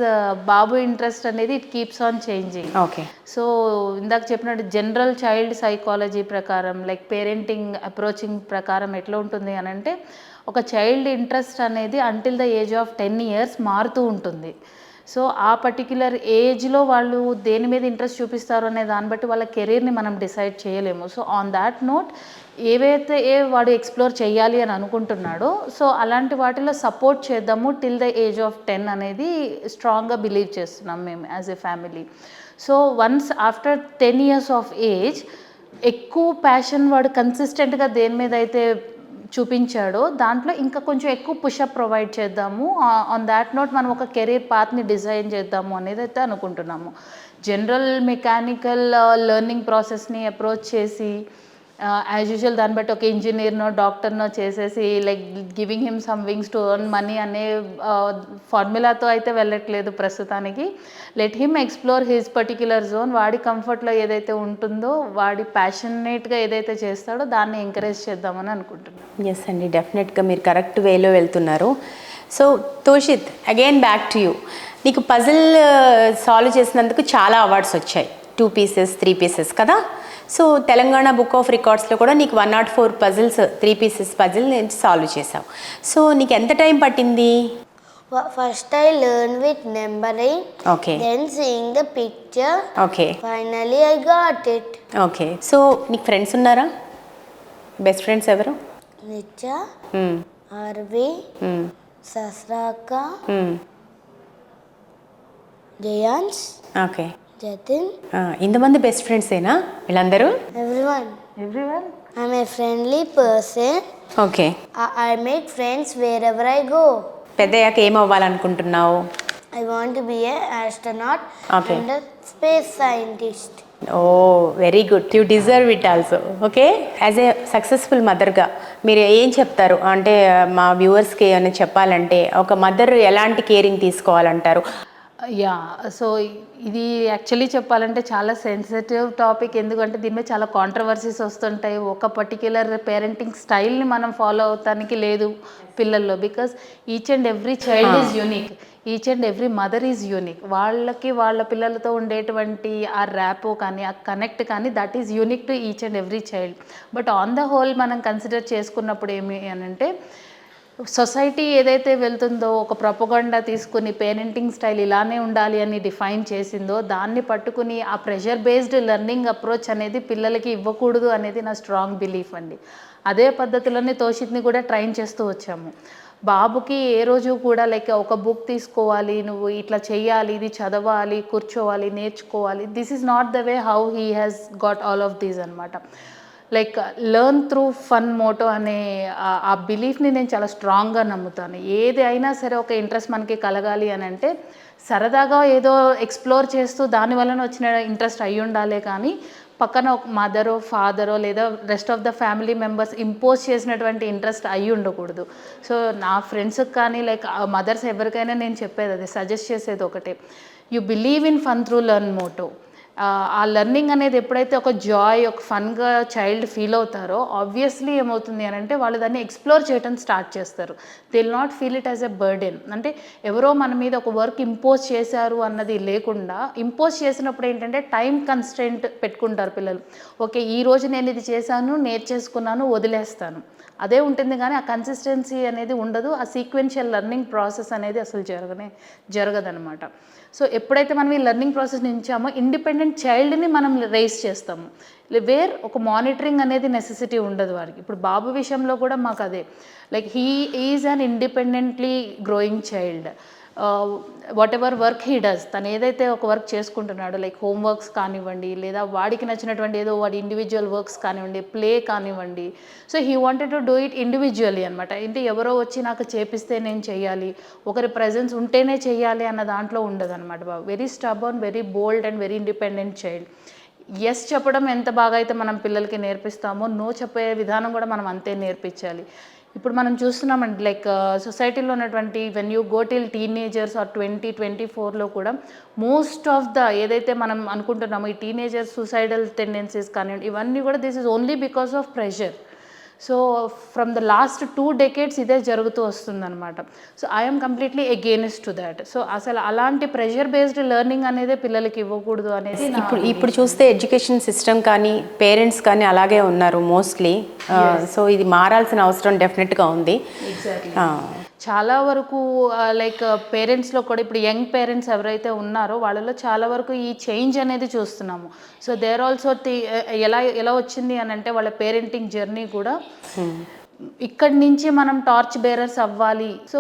[SPEAKER 3] బాబు ఇంట్రెస్ట్ అనేది it keeps on changing.
[SPEAKER 2] Okay,
[SPEAKER 3] so ఇందాక చెప్పినట్టు జనరల్ చైల్డ్ సైకాలజీ ప్రకారం లైక్ పేరెంటింగ్ అప్రోచింగ్ ప్రకారం ఎట్లా ఉంటుంది అని అంటే, ఒక చైల్డ్ ఇంట్రెస్ట్ అనేది until the age of 10 years మారుతూ ఉంటుంది. సో ఆ పర్టిక్యులర్ ఏజ్లో వాళ్ళు దేని మీద ఇంట్రెస్ట్ చూపిస్తారు అనే దాన్ని బట్టి వాళ్ళ కెరీర్ని మనం డిసైడ్ చేయలేము. సో ఆన్ దాట్ నోట్ ఏవైతే వాడు ఎక్స్ప్లోర్ చేయాలి అని అనుకుంటున్నాడో సో అలాంటి వాటిలో సపోర్ట్ చేద్దాము టిల్ ద ఏజ్ ఆఫ్ 10 అనేది స్ట్రాంగ్గా బిలీవ్ చేస్తున్నాం మేము as a family. So once after 10 years of age ఎక్కువ ప్యాషన్ వాడు కన్సిస్టెంట్గా దేని మీద అయితే చూపించాడో దాంట్లో ఇంకా కొంచెం ఎక్కువ పుషప్ ప్రొవైడ్ చేద్దాము. ఆన్ దాట్ నోట్ మనం ఒక కెరీర్ పాత్ని డిజైన్ చేద్దాము అనేది అయితే అనుకుంటున్నాము. జనరల్ మెకానికల్ లెర్నింగ్ ప్రాసెస్ని అప్రోచ్ చేసి యాజ్ యూజువల్ దాన్ని బట్టి ఒక ఇంజనీర్నో డాక్టర్నో చేసేసి like giving him some wings to earn money అనే ఫార్ములాతో అయితే వెళ్ళట్లేదు ప్రస్తుతానికి. Let him explore his particular zone. వాడి కంఫర్ట్లో ఏదైతే ఉంటుందో, వాడి ప్యాషనేట్గా ఏదైతే చేస్తాడో దాన్ని ఎంకరేజ్ చేద్దామని అనుకుంటున్నాను.
[SPEAKER 2] ఎస్ అండి, డెఫినెట్గా మీరు కరెక్ట్ వేలో వెళ్తున్నారు. So Toshit, again back to you. నీకు పజిల్ సాల్వ్ చేసినందుకు చాలా అవార్డ్స్ వచ్చాయి, 2 pieces 3 pieces కదా. సో తెలంగాణ బుక్ ఆఫ్ రికార్డ్స్లో కూడా నీకు 104 puzzles 3 pieces పజిల్ సాల్వ్ చేసావు. సో నీకు ఎంత టైం పట్టింది?
[SPEAKER 1] First I learned with numbering.
[SPEAKER 2] Okay.
[SPEAKER 1] Then seeing the picture.
[SPEAKER 2] Okay.
[SPEAKER 1] Finally I got it.
[SPEAKER 2] Okay, so నీకు ఫ్రెండ్స్ ఉన్నారా? బెస్ట్ ఫ్రెండ్స్ ఎవరు?
[SPEAKER 1] Nicha, Arvi, Sasraka, Jayans,
[SPEAKER 2] okay,
[SPEAKER 1] Jatin,
[SPEAKER 2] ఇంతమంది best ఫ్రెండ్సేనా వీళ్ళందరూ?
[SPEAKER 1] everyone.
[SPEAKER 3] Everyone.
[SPEAKER 1] I'm a friendly person.
[SPEAKER 2] Okay,
[SPEAKER 1] I make friends wherever I go.
[SPEAKER 2] పెద్దయ్యాక ఏం అవ్వాలనుకుంటున్నావు?
[SPEAKER 1] I want to be an astronaut.
[SPEAKER 2] Okay.
[SPEAKER 1] And a space scientist.
[SPEAKER 2] ఓ very good, you deserve it also. Okay, as a successful మదర్గా మీరు ఏం చెప్తారు? అంటే మా వ్యూవర్స్కి ఏమైనా చెప్పాలంటే ఒక మదర్ ఎలాంటి కేరింగ్ తీసుకోవాలంటారు?
[SPEAKER 3] యా, సో ఇది యాక్చువల్లీ చెప్పాలంటే చాలా సెన్సిటివ్ టాపిక్. ఎందుకంటే దీని మీద చాలా కాంట్రవర్సీస్ వస్తుంటాయి. ఒక పర్టిక్యులర్ పేరెంటింగ్ స్టైల్ని మనం ఫాలో అవుతానికి లేదు పిల్లల్లో. Because each and every child is unique, each and every mother is unique. వాళ్ళకి వాళ్ళ పిల్లలతో ఉండేటువంటి ఆ ర్యాపో కానీ ఆ కనెక్ట్ కానీ that is unique to each and every child. But on the whole మనం కన్సిడర్ చేసుకున్నప్పుడు ఏమి అని అంటే, సొసైటీ ఏదైతే వెళ్తుందో ఒక ప్రొపగండా తీసుకుని పేరెంటింగ్ స్టైల్ ఇలానే ఉండాలి అని డిఫైన్ చేసిందో దాన్ని పట్టుకుని ఆ ప్రెషర్ బేస్డ్ లెర్నింగ్ అప్రోచ్ అనేది పిల్లలకి ఇవ్వకూడదు అనేది నా స్ట్రాంగ్ బిలీఫ్ అండి. అదే పద్ధతిలోనే తోషిత్ని కూడా ట్రైన్ చేస్తూ వచ్చాము. బాబుకి ఏ రోజు కూడా లైక్ ఒక బుక్ తీసుకోవాలి, నువ్వు ఇట్లా చేయాలి, ఇది చదవాలి, కూర్చోవాలి, నేర్చుకోవాలి, this is not the way how he has got all of these అనమాట. Like learn through fun motto అనే ఆ బిలీఫ్ని నేను చాలా స్ట్రాంగ్గా నమ్ముతాను. ఏది అయినా సరే ఒక ఇంట్రెస్ట్ మనకి కలగాలి అని అంటే సరదాగా ఏదో ఎక్స్ప్లోర్ చేస్తూ దానివల్ల వచ్చిన ఇంట్రెస్ట్ అయి ఉండాలి, కానీ పక్కన ఒక మదరో ఫాదరో లేదా rest of the family members impose చేసినటువంటి ఇంట్రెస్ట్ అయి ఉండకూడదు. సో నా ఫ్రెండ్స్కి కానీ లైక్ మదర్స్ ఎవరికైనా నేను చెప్పేది అదే, సజెస్ట్ చేసేది ఒకటే, you believe in fun through learn motto. ఆ లెర్నింగ్ అనేది ఎప్పుడైతే ఒక జాయ్, ఒక ఫన్గా చైల్డ్ ఫీల్ అవుతారో ఆబ్వియస్లీ ఏమవుతుంది అని అంటే వాళ్ళు దాన్ని ఎక్స్ప్లోర్ చేయడం స్టార్ట్ చేస్తారు. They will not feel it as a burden. అంటే ఎవరో మన మీద ఒక వర్క్ ఇంపోజ్ చేశారు అన్నది లేకుండా, ఇంపోజ్ చేసినప్పుడు ఏంటంటే టైం కన్స్ట్రెంట్ పెట్టుకుంటారు పిల్లలు. ఓకే, ఈరోజు నేను ఇది చేశాను, నేర్చేసుకున్నాను, వదిలేస్తాను, అదే ఉంటుంది. కానీ ఆ కన్సిస్టెన్సీ అనేది ఉండదు. ఆ సీక్వెన్షియల్ లెర్నింగ్ ప్రాసెస్ అనేది అసలు జరగదనమాట. సో ఎప్పుడైతే మనం ఈ లెర్నింగ్ ప్రాసెస్ నుంచామో ఇండిపెండెంట్ ఇండిపెండెంట్ చైల్డ్ని మనం రైజ్ చేస్తాము. వేర్ ఒక మానిటరింగ్ అనేది నెసెసిటీ ఉండదు వారికి. ఇప్పుడు బాబు విషయంలో కూడా మాకు అదే, like he is an independently growing child. What ever work he does, తను ఏదైతే ఒక వర్క్ చేసుకుంటున్నాడో, లైక్ హోమ్ వర్క్స్ కానివ్వండి, లేదా వాడికి నచ్చినటువంటి ఏదో వాడి ఇండివిజువల్ వర్క్స్ కానివ్వండి, ప్లే కానివ్వండి, so he wanted to do it individually అనమాట. అంటే ఎవరో వచ్చి నాకు చేపిస్తే నేను చేయాలి, ఒకరి ప్రెజెన్స్ ఉంటేనే చేయాలి అన్న దాంట్లో ఉండదు అనమాట బాబు. Very stubborn, very bold and very independent child. Yes చెప్పడం ఎంత బాగా అయితే మనం పిల్లలకి నేర్పిస్తామో, నో చెప్పే విధానం కూడా మనం అంతే నేర్పించాలి. ఇప్పుడు మనం చూస్తున్నామండి, లైక్ సొసైటీలో ఉన్నటువంటి when you go till teenagers or 20-24లో కూడా మోస్ట్ ఆఫ్ ద ఏదైతే మనం అనుకుంటున్నామో ఈ టీనేజర్స్ సూసైడల్ టెండెన్సీస్ కానివ్వండి, ఇవన్నీ కూడా this is only because of pressure. So from the last 2 decades ఇదే జరుగుతూ వస్తుందన్నమాట. So I'm completely against to that. So అసలు అలాంటి ప్రెషర్ బేస్డ్ లెర్నింగ్ అనేది పిల్లలకి ఇవ్వకూడదు అనేది
[SPEAKER 2] ఇప్పుడు చూస్తే ఎడ్యుకేషన్ సిస్టమ్ కానీ పేరెంట్స్ కానీ అలాగే ఉన్నారు మోస్ట్లీ. సో ఇది మారాల్సిన అవసరం డెఫినెట్గా ఉంది.
[SPEAKER 3] ఎగ్జాక్ట్లీ. చాలా వరకు లైక్ పేరెంట్స్లో కూడా ఇప్పుడు యంగ్ పేరెంట్స్ ఎవరైతే ఉన్నారో వాళ్ళలో చాలా వరకు ఈ చేంజ్ అనేది చూస్తున్నాము. సో దేర్ ఆల్సో ఎలా వచ్చింది అని అంటే వాళ్ళ పేరెంటింగ్ జర్నీ కూడా ఇక్కడి నుంచి మనం టార్చ్ బేరర్స్ అవ్వాలి. సో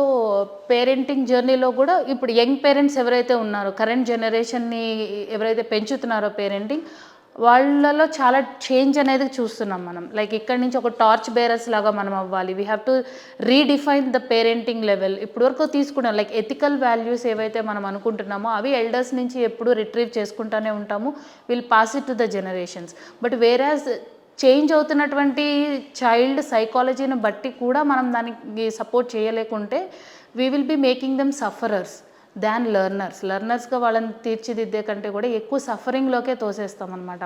[SPEAKER 3] పేరెంటింగ్ జర్నీలో కూడా ఇప్పుడు యంగ్ పేరెంట్స్ ఎవరైతే ఉన్నారో, కరెంట్ జనరేషన్ని ఎవరైతే పెంచుతున్నారో పేరెంటింగ్, వాళ్ళలో చాలా చేంజ్ అనేది చూస్తున్నాం మనం. లైక్ ఇక్కడి నుంచి ఒక టార్చ్ బేరర్స్ లాగా మనం అవ్వాలి. We have to redefine the parenting level. ఇప్పటివరకు తీసుకున్నాం లైక్ ఎథికల్ వాల్యూస్ ఏవైతే మనం అనుకుంటున్నామో అవి ఎల్డర్స్ నుంచి ఎప్పుడు రిట్రీవ్ చేసుకుంటూనే ఉంటాము. Will pass it to the generations. But whereas change అవుతున్నటువంటి చైల్డ్ సైకాలజీని బట్టి కూడా మనం దానికి సపోర్ట్ చేయలేకుంటే we will be making them sufferers than లెర్నర్స్గా వాళ్ళని తీర్చిదిద్దే కంటే కూడా ఎక్కువ సఫరింగ్లోకే తోసేస్తామన్నమాట.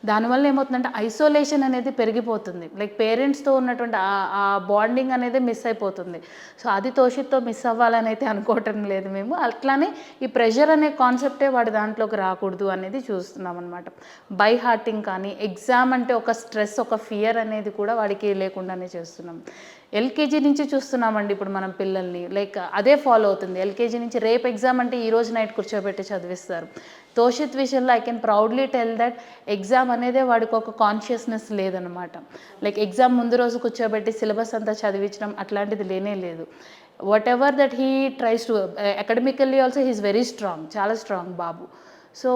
[SPEAKER 3] దానివల్ల ఏమవుతుందంటే ఐసోలేషన్ అనేది పెరిగిపోతుంది. లైక్ పేరెంట్స్తో ఉన్నటువంటి ఆ బాండింగ్ అనేది మిస్ అయిపోతుంది. సో అది తోషిత్తో మిస్ అవ్వాలని అయితే అనుకోవటం లేదు మేము. అట్లానే ఈ ప్రెషర్ అనే కాన్సెప్టే వాడి దాంట్లోకి రాకూడదు అనేది చూస్తున్నాం అనమాట. బై హార్టింగ్ కానీ, ఎగ్జామ్ అంటే ఒక స్ట్రెస్, ఒక ఫియర్ అనేది కూడా వాడికి లేకుండానే చేస్తున్నాం. ఎల్కేజీ నుంచి చూస్తున్నామండి ఇప్పుడు మనం పిల్లల్ని, లైక్ అదే ఫాలో అవుతుంది. ఎల్కేజీ నుంచి రేపు ఎగ్జామ్ అంటే ఈరోజు నైట్ కూర్చోబెట్టి చదివిస్తారు. తోషిత్ విషయంలో I can proudly tell that exam అనేదే వాడికి ఒక కాన్షియస్నెస్ లేదనమాట. లైక్ ఎగ్జామ్ ముందు రోజు కూర్చోబెట్టి సిలబస్ అంతా చదివించడం అట్లాంటిది లేనే లేదు. Whatever that he tries to academically also he's very strong, చాలా స్ట్రాంగ్ బాబు. సో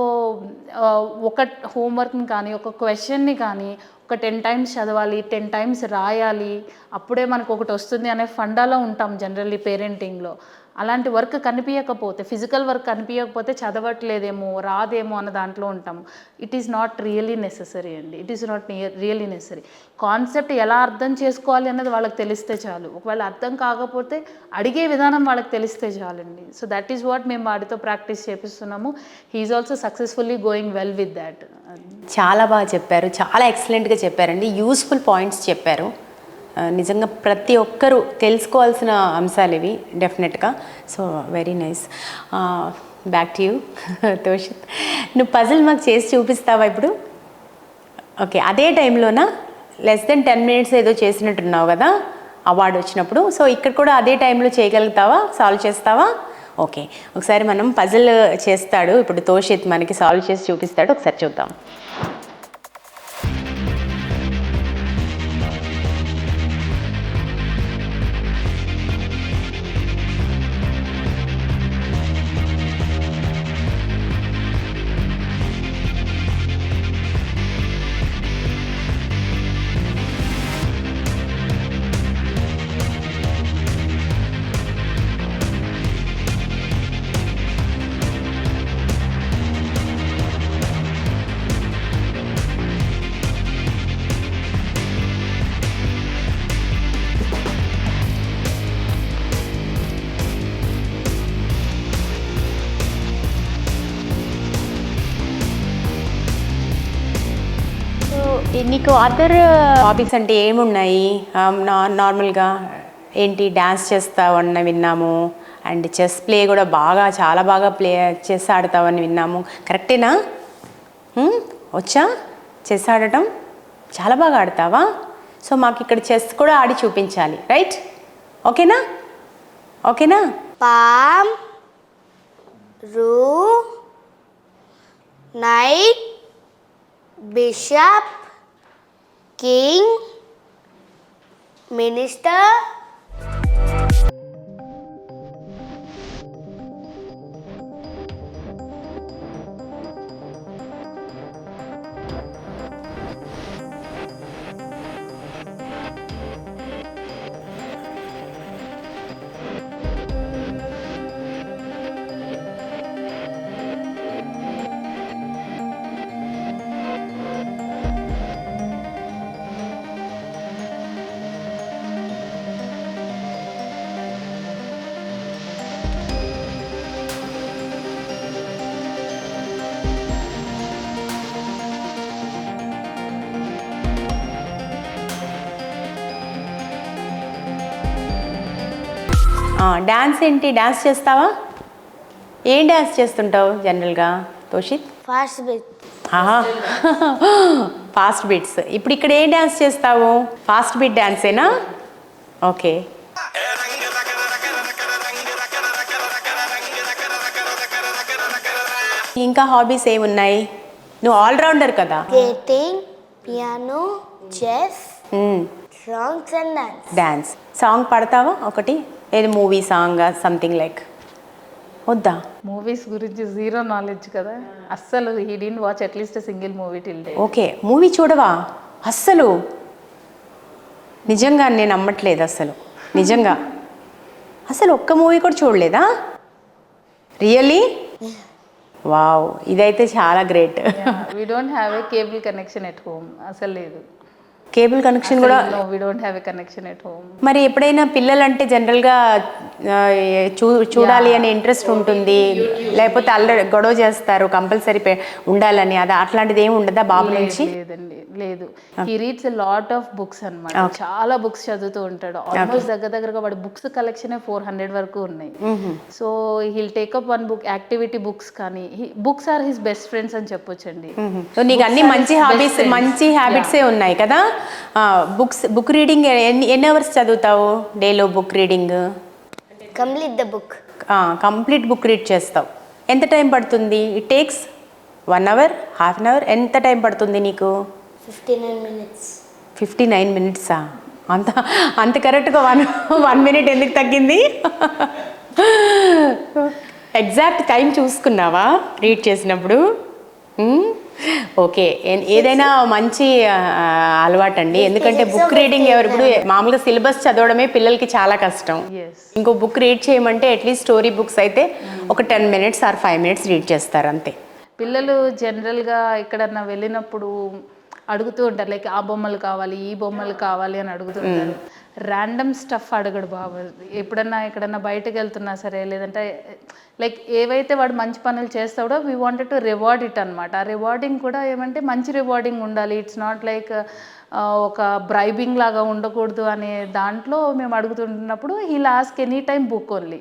[SPEAKER 3] ఒక హోంవర్క్ని కానీ, ఒక క్వశ్చన్ని కానీ ఒక 10 times చదవాలి, 10 times రాయాలి, అప్పుడే మనకు ఒకటి వస్తుంది అనే ఫండాలో ఉంటాం జనరల్లీ పేరెంటింగ్లో. అలాంటి వర్క్ కనిపించకపోతే, ఫిజికల్ వర్క్ కనిపించకపోతే చదవట్లేదేమో, రాదేమో అన్న దాంట్లో ఉంటాము. It is not really necessary అండి. It is not really necessary. Concept ఎలా అర్థం చేసుకోవాలి అన్నది వాళ్ళకి తెలిస్తే చాలు. ఒకవేళ అర్థం కాకపోతే అడిగే విధానం వాళ్ళకి తెలిస్తే చాలండి. సో దట్ ఈస్ వాట్ మేము వాడితో ప్రాక్టీస్ చేపిస్తున్నాము. He is also successfully going well with that.
[SPEAKER 2] చాలా బాగా చెప్పారు, చాలా ఎక్సలెంట్గా చెప్పారండి. యూస్ఫుల్ పాయింట్స్ చెప్పారు. నిజంగా ప్రతి ఒక్కరూ తెలుసుకోవాల్సిన అంశాలు ఇవి డెఫినెట్గా. So very nice. Back to you Toshit. నువ్వు పజిల్ మాకు చేసి చూపిస్తావా ఇప్పుడు? ఓకే, అదే టైంలోనా less than 10 minutes ఏదో చేసినట్టున్నావు కదా అవార్డు వచ్చినప్పుడు. సో ఇక్కడ కూడా అదే టైంలో చేయగలుగుతావా, సాల్వ్ చేస్తావా? ఓకే, ఒకసారి మనం పజిల్ చేస్తాడు ఇప్పుడు తోషిత్, మనకి సాల్వ్ చేసి చూపిస్తాడు. ఒకసారి చూద్దాం. నీకు అదర్ హాబీస్ అంటే ఏమున్నాయి? నార్మల్గా ఏంటి, డ్యాన్స్ చేస్తావని విన్నాము, అండ్ చెస్ ప్లే కూడా చాలా బాగా చెస్ ఆడతావని విన్నాము. కరెక్టేనా? వచ్చా చెస్ ఆడటం? చాలా బాగా ఆడతావా? సో మాకు ఇక్కడ చెస్ కూడా ఆడి చూపించాలి, రైట్? ఓకేనా? ఓకేనా?
[SPEAKER 1] Pawn, rook, knight, bishop, king, minister,
[SPEAKER 2] dance ఏంటి? డ్యాన్స్ చేస్తావా? ఏం డ్యాన్స్ చేస్తుంటావు జనరల్గా Toshit?
[SPEAKER 1] fast beat,
[SPEAKER 2] fast beats. ఇప్పుడు ఇక్కడ ఏం డ్యాన్స్ చేస్తావు? ఫాస్ట్ బీట్ డ్యాన్సేనా? ఓకే. ఇంకా హాబీస్ ఏమున్నాయి? నువ్వు ఆల్రౌండర్ కదా.
[SPEAKER 1] skating, piano, chess, songs and dance.
[SPEAKER 2] Dance. Song పాడతావా ఒకటి? ఏది మూవీ సాంగ్ సంథింగ్ లైక్? వద్దా?
[SPEAKER 3] మూవీస్ గురించి జీరో నాలెడ్జ్ కదా, అస్సలు he didn't watch at least single movie till day.
[SPEAKER 2] Okay, movie చూడవా అస్సలు? నిజంగా నేను నమ్మట్లేదు అసలు, నిజంగా అసలు ఒక్క మూవీ కూడా చూడలేదా? రియల్లీ? వావ్, ఇదైతే చాలా great.
[SPEAKER 3] We don't have a cable connection at home, అసలు లేదు.
[SPEAKER 2] కేబుల్ కనెక్షన్ కూడా?
[SPEAKER 3] No, we don't have a connection at home.
[SPEAKER 2] మరి ఎప్పుడైనా పిల్లలంటే జనరల్గా చూడాలి అనే ఇంట్రెస్ట్ ఉంటుంది, లేకపోతే అల్లరి గొడవ చేస్తారు కంపల్సరీ ఉండాలని, అది అట్లాంటిది ఏమి ఉండదా బాబు నుంచి?
[SPEAKER 3] లేదండి, లేదు. He reads a lot of books అన్నమాట, చాలా బుక్స్ చదువుతూ ఉంటాడు. ఆల్మోస్ట్ దగ్గరగా వాడి బుక్స్ కలెక్షన్ 400 వరకు ఉన్నాయి. So he'll take up one book, activity books కానీ, books are his best friends అని చెప్పొచ్చండి.
[SPEAKER 2] సో నీకు అన్ని మంచి హాబీస్, మంచి హ్యాబిట్సే ఉన్నాయి కదా. బుక్ రీడింగ్ ఎన్ని అవర్స్ చదువుతావు డేలో? Book reading
[SPEAKER 1] Complete the book.
[SPEAKER 2] Complete book read చేస్తావు. ఎంత టైం పడుతుంది? It takes 1 hour, half an hour? ఎంత టైం పడుతుంది నీకు?
[SPEAKER 1] 59 minutes.
[SPEAKER 2] 59 minutes? అంత కరెక్ట్గా 1 minute ఎందుకు తగ్గింది? ఎగ్జాక్ట్ టైం చూసుకున్నావా రీడ్ చేసినప్పుడు? ఓకే, ఏదైనా మంచి అలవాటు అండి. ఎందుకంటే బుక్ రీడింగ్ ఇప్పుడు మామూలుగా సిలబస్ చదవడమే పిల్లలకి చాలా కష్టం. ఇంకో బుక్ రీడ్ చేయమంటే అట్లీస్ట్ స్టోరీ బుక్స్ అయితే ఒక 10 minutes ఆర్ 5 minutes రీడ్ చేస్తారు అంతే.
[SPEAKER 3] పిల్లలు జనరల్గా ఎక్కడన్నా వెళ్ళినప్పుడు అడుగుతూ ఉంటారు, లైక్ ఆ బొమ్మలు కావాలి, ఈ బొమ్మలు కావాలి అని అడుగుతుంటారు. ర్యాండమ్ స్టఫ్ అడగడు బాబు. ఎప్పుడన్నా ఎక్కడన్నా బయటకు వెళ్తున్నా సరే, లేదంటే లైక్ ఏవైతే వాడు మంచి పనులు చేస్తాడో we wanted to reward it అనమాట. ఆ రివార్డింగ్ కూడా ఏమంటే మంచి రివార్డింగ్ ఉండాలి. ఇట్స్ నాట్ లైక్ ఒక బ్రైబింగ్ లాగా ఉండకూడదు అనే దాంట్లో మేము అడుగుతుంటున్నప్పుడు హీ లాస్క్ any time book only.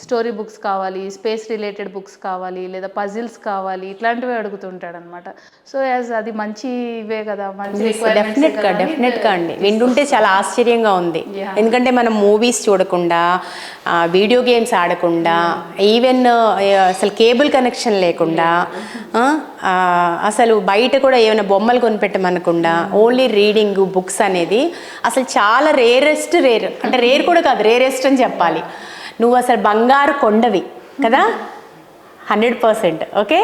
[SPEAKER 3] Story books కావాలి, స్పేస్ రిలేటెడ్ బుక్స్ కావాలి, లేదా పజిల్స్ కావాలి, ఇట్లాంటివి అడుగుతుంటాడు అనమాట. సో యాజ్ అది మంచి ఇవే కదా, మంచి
[SPEAKER 2] డెఫినెట్గా అండి. వింటుంటే చాలా ఆశ్చర్యంగా ఉంది. ఎందుకంటే మనం మూవీస్ చూడకుండా, వీడియో గేమ్స్ ఆడకుండా, ఈవెన్ అసలు కేబుల్ కనెక్షన్ లేకుండా, అసలు బయట కూడా ఏమైనా బొమ్మలు కొనిపెట్టమనకుండా ఓన్లీ రీడింగ్ బుక్స్ అనేది అసలు చాలా రేరెస్ట్. అంటే రేర్ కూడా కాదు, రేరెస్ట్ అని చెప్పాలి. నువ్వు అసలు బంగారు కొండవి కదా, 100%. ఓకే,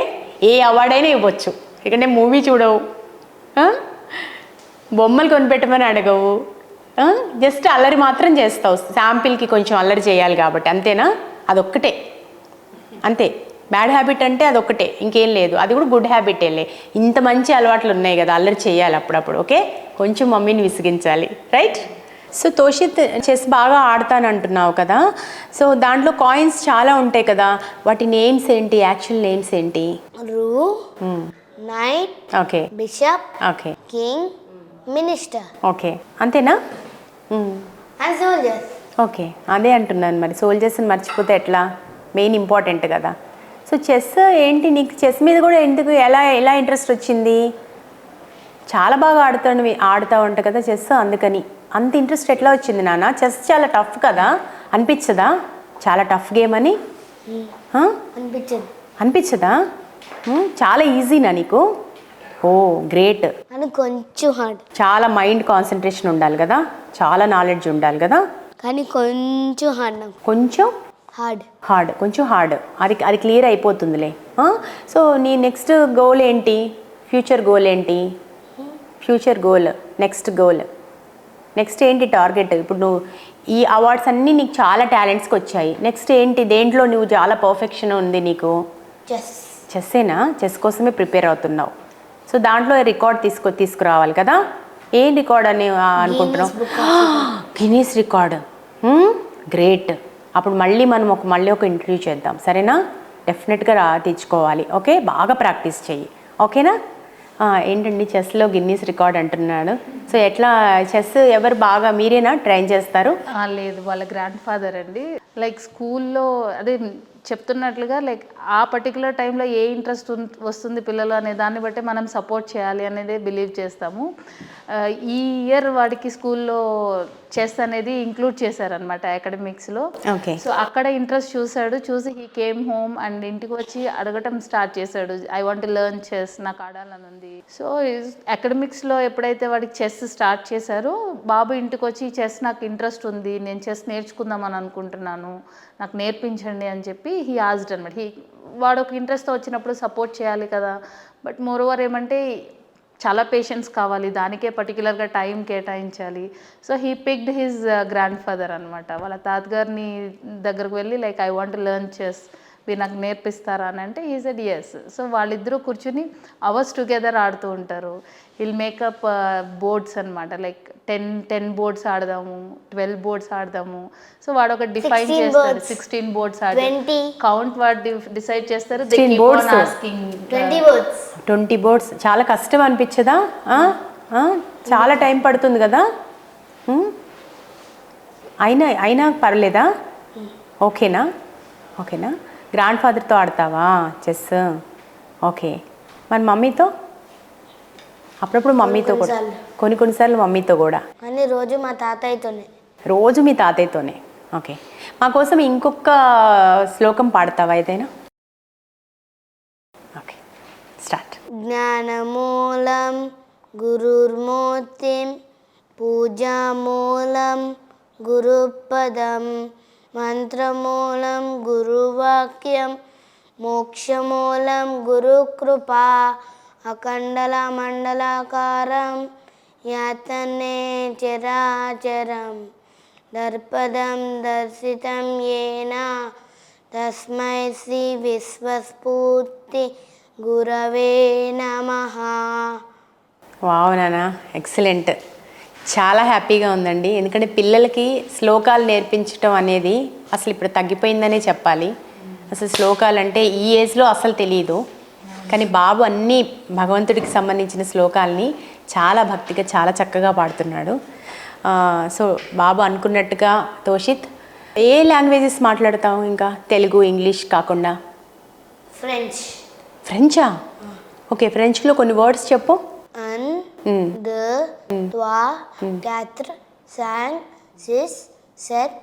[SPEAKER 2] ఏ అవార్డైనా ఇవ్వచ్చు. ఎందుకంటే మూవీ చూడవు, బొమ్మలు కొనిపెట్టమని అడగవు, జస్ట్ అల్లరి మాత్రం చేస్తావు. శాంపిల్కి కొంచెం అల్లరి చేయాలి కాబట్టి, అంతేనా? అదొక్కటే, అంతే. బ్యాడ్ హ్యాబిట్ అంటే అదొక్కటే, ఇంకేం లేదు. అది కూడా గుడ్ హ్యాబిట్ వెళ్ళే. ఇంత మంచి అలవాట్లు ఉన్నాయి కదా, అల్లరి చేయాలి అప్పుడప్పుడు. ఓకే, కొంచెం మమ్మీని విసిగించాలి, రైట్? సో తోషిత్, చెస్ బాగా ఆడతానంటున్నావు కదా, సో దాంట్లో కాయిన్స్ చాలా ఉంటాయి కదా, వాటి నేమ్స్ ఏంటి? యాక్చువల్ నేమ్స్ ఏంటి?
[SPEAKER 1] Rook, knight,
[SPEAKER 2] okay,
[SPEAKER 1] bishop,
[SPEAKER 2] okay,
[SPEAKER 1] king, minister.
[SPEAKER 2] Okay, అంతేనా?
[SPEAKER 1] And soldiers.
[SPEAKER 2] ఓకే, అదే అంటున్నాను. మరి సోల్జర్స్ని మర్చిపోతే ఎట్లా? మెయిన్ ఇంపార్టెంట్ కదా. సో చెస్ ఏంటి, నీకు చెస్ మీద కూడా ఎందుకు, ఎలా ఇంట్రెస్ట్ వచ్చింది? చాలా బాగా ఆడుతావు అంట కదా చెస్, అందుకని అంత ఇంట్రెస్ట్ ఎట్లా వచ్చింది నాన్న? చెస్ చాలా టఫ్ కదా, అనిపించదా? చాలా టఫ్ గేమ్ అని
[SPEAKER 1] అనిపించదా?
[SPEAKER 2] చాలా ఈజీనా నీకు? ఓ గ్రేట్.
[SPEAKER 1] కానీ కొంచెం హార్డ్.
[SPEAKER 2] చాలా మైండ్ కాన్సన్ట్రేషన్ ఉండాలి కదా, చాలా నాలెడ్జ్ ఉండాలి కదా.
[SPEAKER 1] కానీ కొంచెం హార్డ్ నాకు.
[SPEAKER 2] కొంచెం
[SPEAKER 1] హార్డ్.
[SPEAKER 2] కొంచెం హార్డ్. అది క్లియర్ అయిపోతుందిలే. సో నీ నెక్స్ట్ గోల్ ఏంటి? ఫ్యూచర్ గోల్ ఏంటి? ఫ్యూచర్ గోల్, నెక్స్ట్ ఏంటి టార్గెట్? ఇప్పుడు నువ్వు ఈ అవార్డ్స్ అన్నీ నీకు చాలా టాలెంట్స్కి వచ్చాయి. నెక్స్ట్ ఏంటి? దేంట్లో నువ్వు చాలా పర్ఫెక్షన్ ఉంది నీకు? చెస్సేనా? చెస్ కోసమే ప్రిపేర్ అవుతున్నావు. సో దాంట్లో రికార్డ్ తీసుకురావాలి కదా. ఏం రికార్డ్ అని అనుకుంటున్నావు? Guinness record. గ్రేట్. అప్పుడు మళ్ళీ ఒక ఇంటర్వ్యూ చేద్దాం, సరేనా? డెఫినెట్గా తెచ్చుకోవాలి. ఓకే, బాగా ప్రాక్టీస్ చెయ్యి. ఓకేనా? ఏంటండి చెస్లో గిన్నీస్ రికార్డ్ అంటున్నాడు. సో ఎట్లా చెస్ ఎవరు బాగా మీరేనా ట్రైన్ చేస్తారు?
[SPEAKER 3] లేదు, వాళ్ళ గ్రాండ్ ఫాదర్ అండి. లైక్ స్కూల్లో అదే చెప్తున్నట్లుగా లైక్ ఆ పర్టికులర్ టైంలో ఏ ఇంట్రెస్ట్ వస్తుంది పిల్లలు అనే దాన్ని బట్టి మనం సపోర్ట్ చేయాలి అనేది బిలీవ్ చేస్తాము. ఈ ఇయర్ వాడికి స్కూల్లో చెస్ అనేది ఇంక్లూడ్ చేశారనమాట అకాడమిక్స్లో.
[SPEAKER 2] ఓకే.
[SPEAKER 3] సో అక్కడ ఇంట్రెస్ట్ చూసి హీ కేమ్ హోమ్ అండ్ ఇంటికి వచ్చి అడగటం స్టార్ట్ చేశాడు. ఐ వాంట్ లెర్న్ చెస్, నాకు ఆడాలని ఉంది. సో అకాడమిక్స్లో ఎప్పుడైతే వాడికి చెస్ స్టార్ట్ చేశారో బాబు ఇంటికి వచ్చి చెస్ నాకు ఇంట్రెస్ట్ ఉంది, నేను చెస్ నేర్చుకుందామని అనుకుంటున్నాను, నాకు నేర్పించండి అని చెప్పి హీ ఆస్డ్ అనమాట. వాడు ఒక ఇంట్రెస్ట్తో వచ్చినప్పుడు సపోర్ట్ చేయాలి కదా. బట్ మోరోవర్ ఏమంటే చాలా పేషెన్స్ కావాలి, దానికే పర్టికులర్గా టైం కేటాయించాలి. So he picked his grand father అనమాట. వాళ్ళ తాతగారిని దగ్గరకు వెళ్ళి like I want learn chess, మీరు నాకు నేర్పిస్తారా అని అంటే హీ సెడ్ yes. సో వాళ్ళిద్దరూ కూర్చుని అవర్స్ టుగెదర్ ఆడుతూ ఉంటారు. విల్ మేకప్ బోర్డ్స్ అనమాట. లైక్ 10 బోర్డ్స్ ఆడదాము, 12 బోర్డ్స్ ఆడదాము. సో వాడు ఒక డిఫైన్ చేస్తాడు, 16 బోర్డ్స్ ఆడదాము, కౌంట్ వాడు డిసైడ్ చేస్తారు.
[SPEAKER 2] 20 బోర్డ్స్ చాలా కష్టం అనిపించదా? చాలా టైం పడుతుంది కదా. అయినా పర్లేదా? ఓకేనా? గ్రాండ్ ఫాదర్తో ఆడతావా చెస్? ఓకే. మరి మమ్మీతో? అప్పుడప్పుడు మమ్మీతో కూడా, కొన్నిసార్లు మమ్మీతో కూడా.
[SPEAKER 1] కానీ రోజు మా తాతయ్యతోనే.
[SPEAKER 2] రోజు మీ తాతయ్యతోనే. ఓకే. మా కోసం ఇంకొక శ్లోకం పాడతావా ఏదైనా? Okay, start.
[SPEAKER 1] జ్ఞానమూలం గురుర్మూర్తిం పూజామూలం గురుపదం మంత్రమూలం గురువాక్యం మోక్షమూలం గురుకృపా అఖండలమండలాకారం యాతనే చరాచరం దర్పదం దర్శితం ఏన తస్మై శ్రీ విశ్వస్ఫూర్తి గురవే నమః.
[SPEAKER 2] వావ్ నాన్న, ఎక్సలెంట్. చాలా హ్యాపీగా ఉందండి. ఎందుకంటే పిల్లలకి శ్లోకాలు నేర్పించడం అనేది అసలు ఇప్పుడు తగ్గిపోయిందనే చెప్పాలి. అసలు శ్లోకాలు అంటే ఈ ఏజ్లో అసలు తెలియదు. కానీ బాబు అన్ని భగవంతుడికి సంబంధించిన శ్లోకాలని చాలా భక్తిగా చాలా చక్కగా పాడుతున్నాడు. సో బాబు అనుకున్నట్టుగా తోషిత్ ఏ లాంగ్వేజెస్ మాట్లాడతావు ఇంకా తెలుగు ఇంగ్లీష్ కాకుండా? ఫ్రెంచా? ఓకే, ఫ్రెంచ్లో కొన్ని వర్డ్స్ చెప్పు.
[SPEAKER 1] un, de, toi, quatre, cinq, six, sept,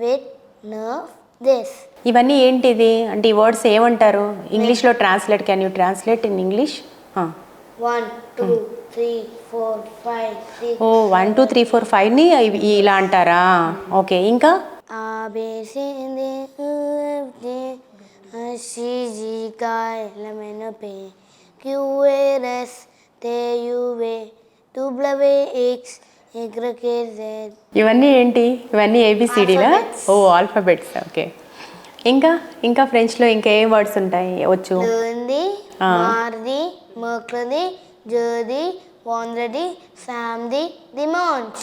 [SPEAKER 1] huit, neuf, dix.
[SPEAKER 2] ఇవన్నీ ఏంటిది అంటే ఈ వర్డ్స్ ఏమంటారు ఇంగ్లీష్లో? Translate, can you translate in English?
[SPEAKER 1] 1 2 3 4 5 6.
[SPEAKER 2] Oh 1 2 3 4 5ని ఇలా అంటారా? ఓకే, ఇంకా ఇవన్నీ ఏంటి? ఇవన్నీ ఏబిసిడీలా? ఓ ఆల్ఫాబెట్స్. ఓకే. ఇంకా ఫ్రెంచ్లో ఇంకా ఏ వర్డ్స్ ఉంటాయి వచ్చు?
[SPEAKER 1] మార్ది, మర్క్రది, జర్ది, వాండ్రది, సామ్ది, దిమాంచ్.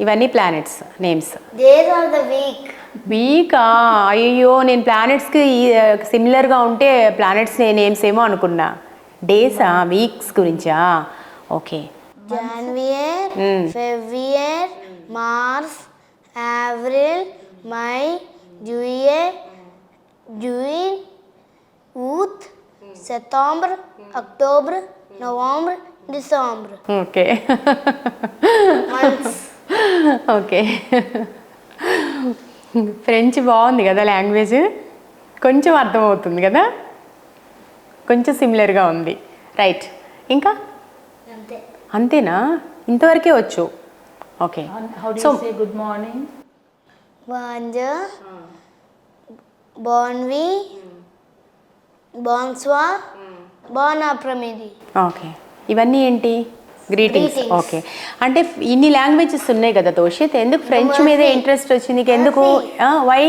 [SPEAKER 2] ఇవన్నీ planets names.
[SPEAKER 1] Days of the
[SPEAKER 2] వీకా? అయ్యో, నేను ప్లానెట్స్కి సిమిలర్గా ఉంటే ప్లానెట్స్ నేమ్స్ ఏమో అనుకున్నా. డేసా? వీక్స్ గురించా? ఓకే.
[SPEAKER 1] జాన్వియర్, ఫెబ్రువరి, మార్చ్, ఏప్రిల్, మై, జూన్, août, septembre, octobre, novembre, décembre.
[SPEAKER 2] Okay. Okay. French బాగుంది కదా లాంగ్వేజ్. కొంచెం అర్థమవుతుంది కదా, కొంచెం సిమిలర్గా ఉంది. రైట్. ఇంకా అంతేనా? ఇంతవరకే వచ్చు. Okay.
[SPEAKER 3] How do
[SPEAKER 2] so
[SPEAKER 3] you say good morning?
[SPEAKER 1] Bonjour, bonvi, bonsoir, bon après-midi.
[SPEAKER 2] Okay, ఇవన్నీ ఏంటి? గ్రీటింగ్స్.
[SPEAKER 1] Greetings.
[SPEAKER 2] ఓకే, అంటే ఇన్ని లాంగ్వేజెస్ ఉన్నాయి కదా తోషిత్, ఎందుకు ఫ్రెంచ్ మీద
[SPEAKER 1] Namaste.
[SPEAKER 2] ఇంట్రెస్ట్ వచ్చింది నీకు? ఎందుకు?
[SPEAKER 1] Namaste.
[SPEAKER 2] వై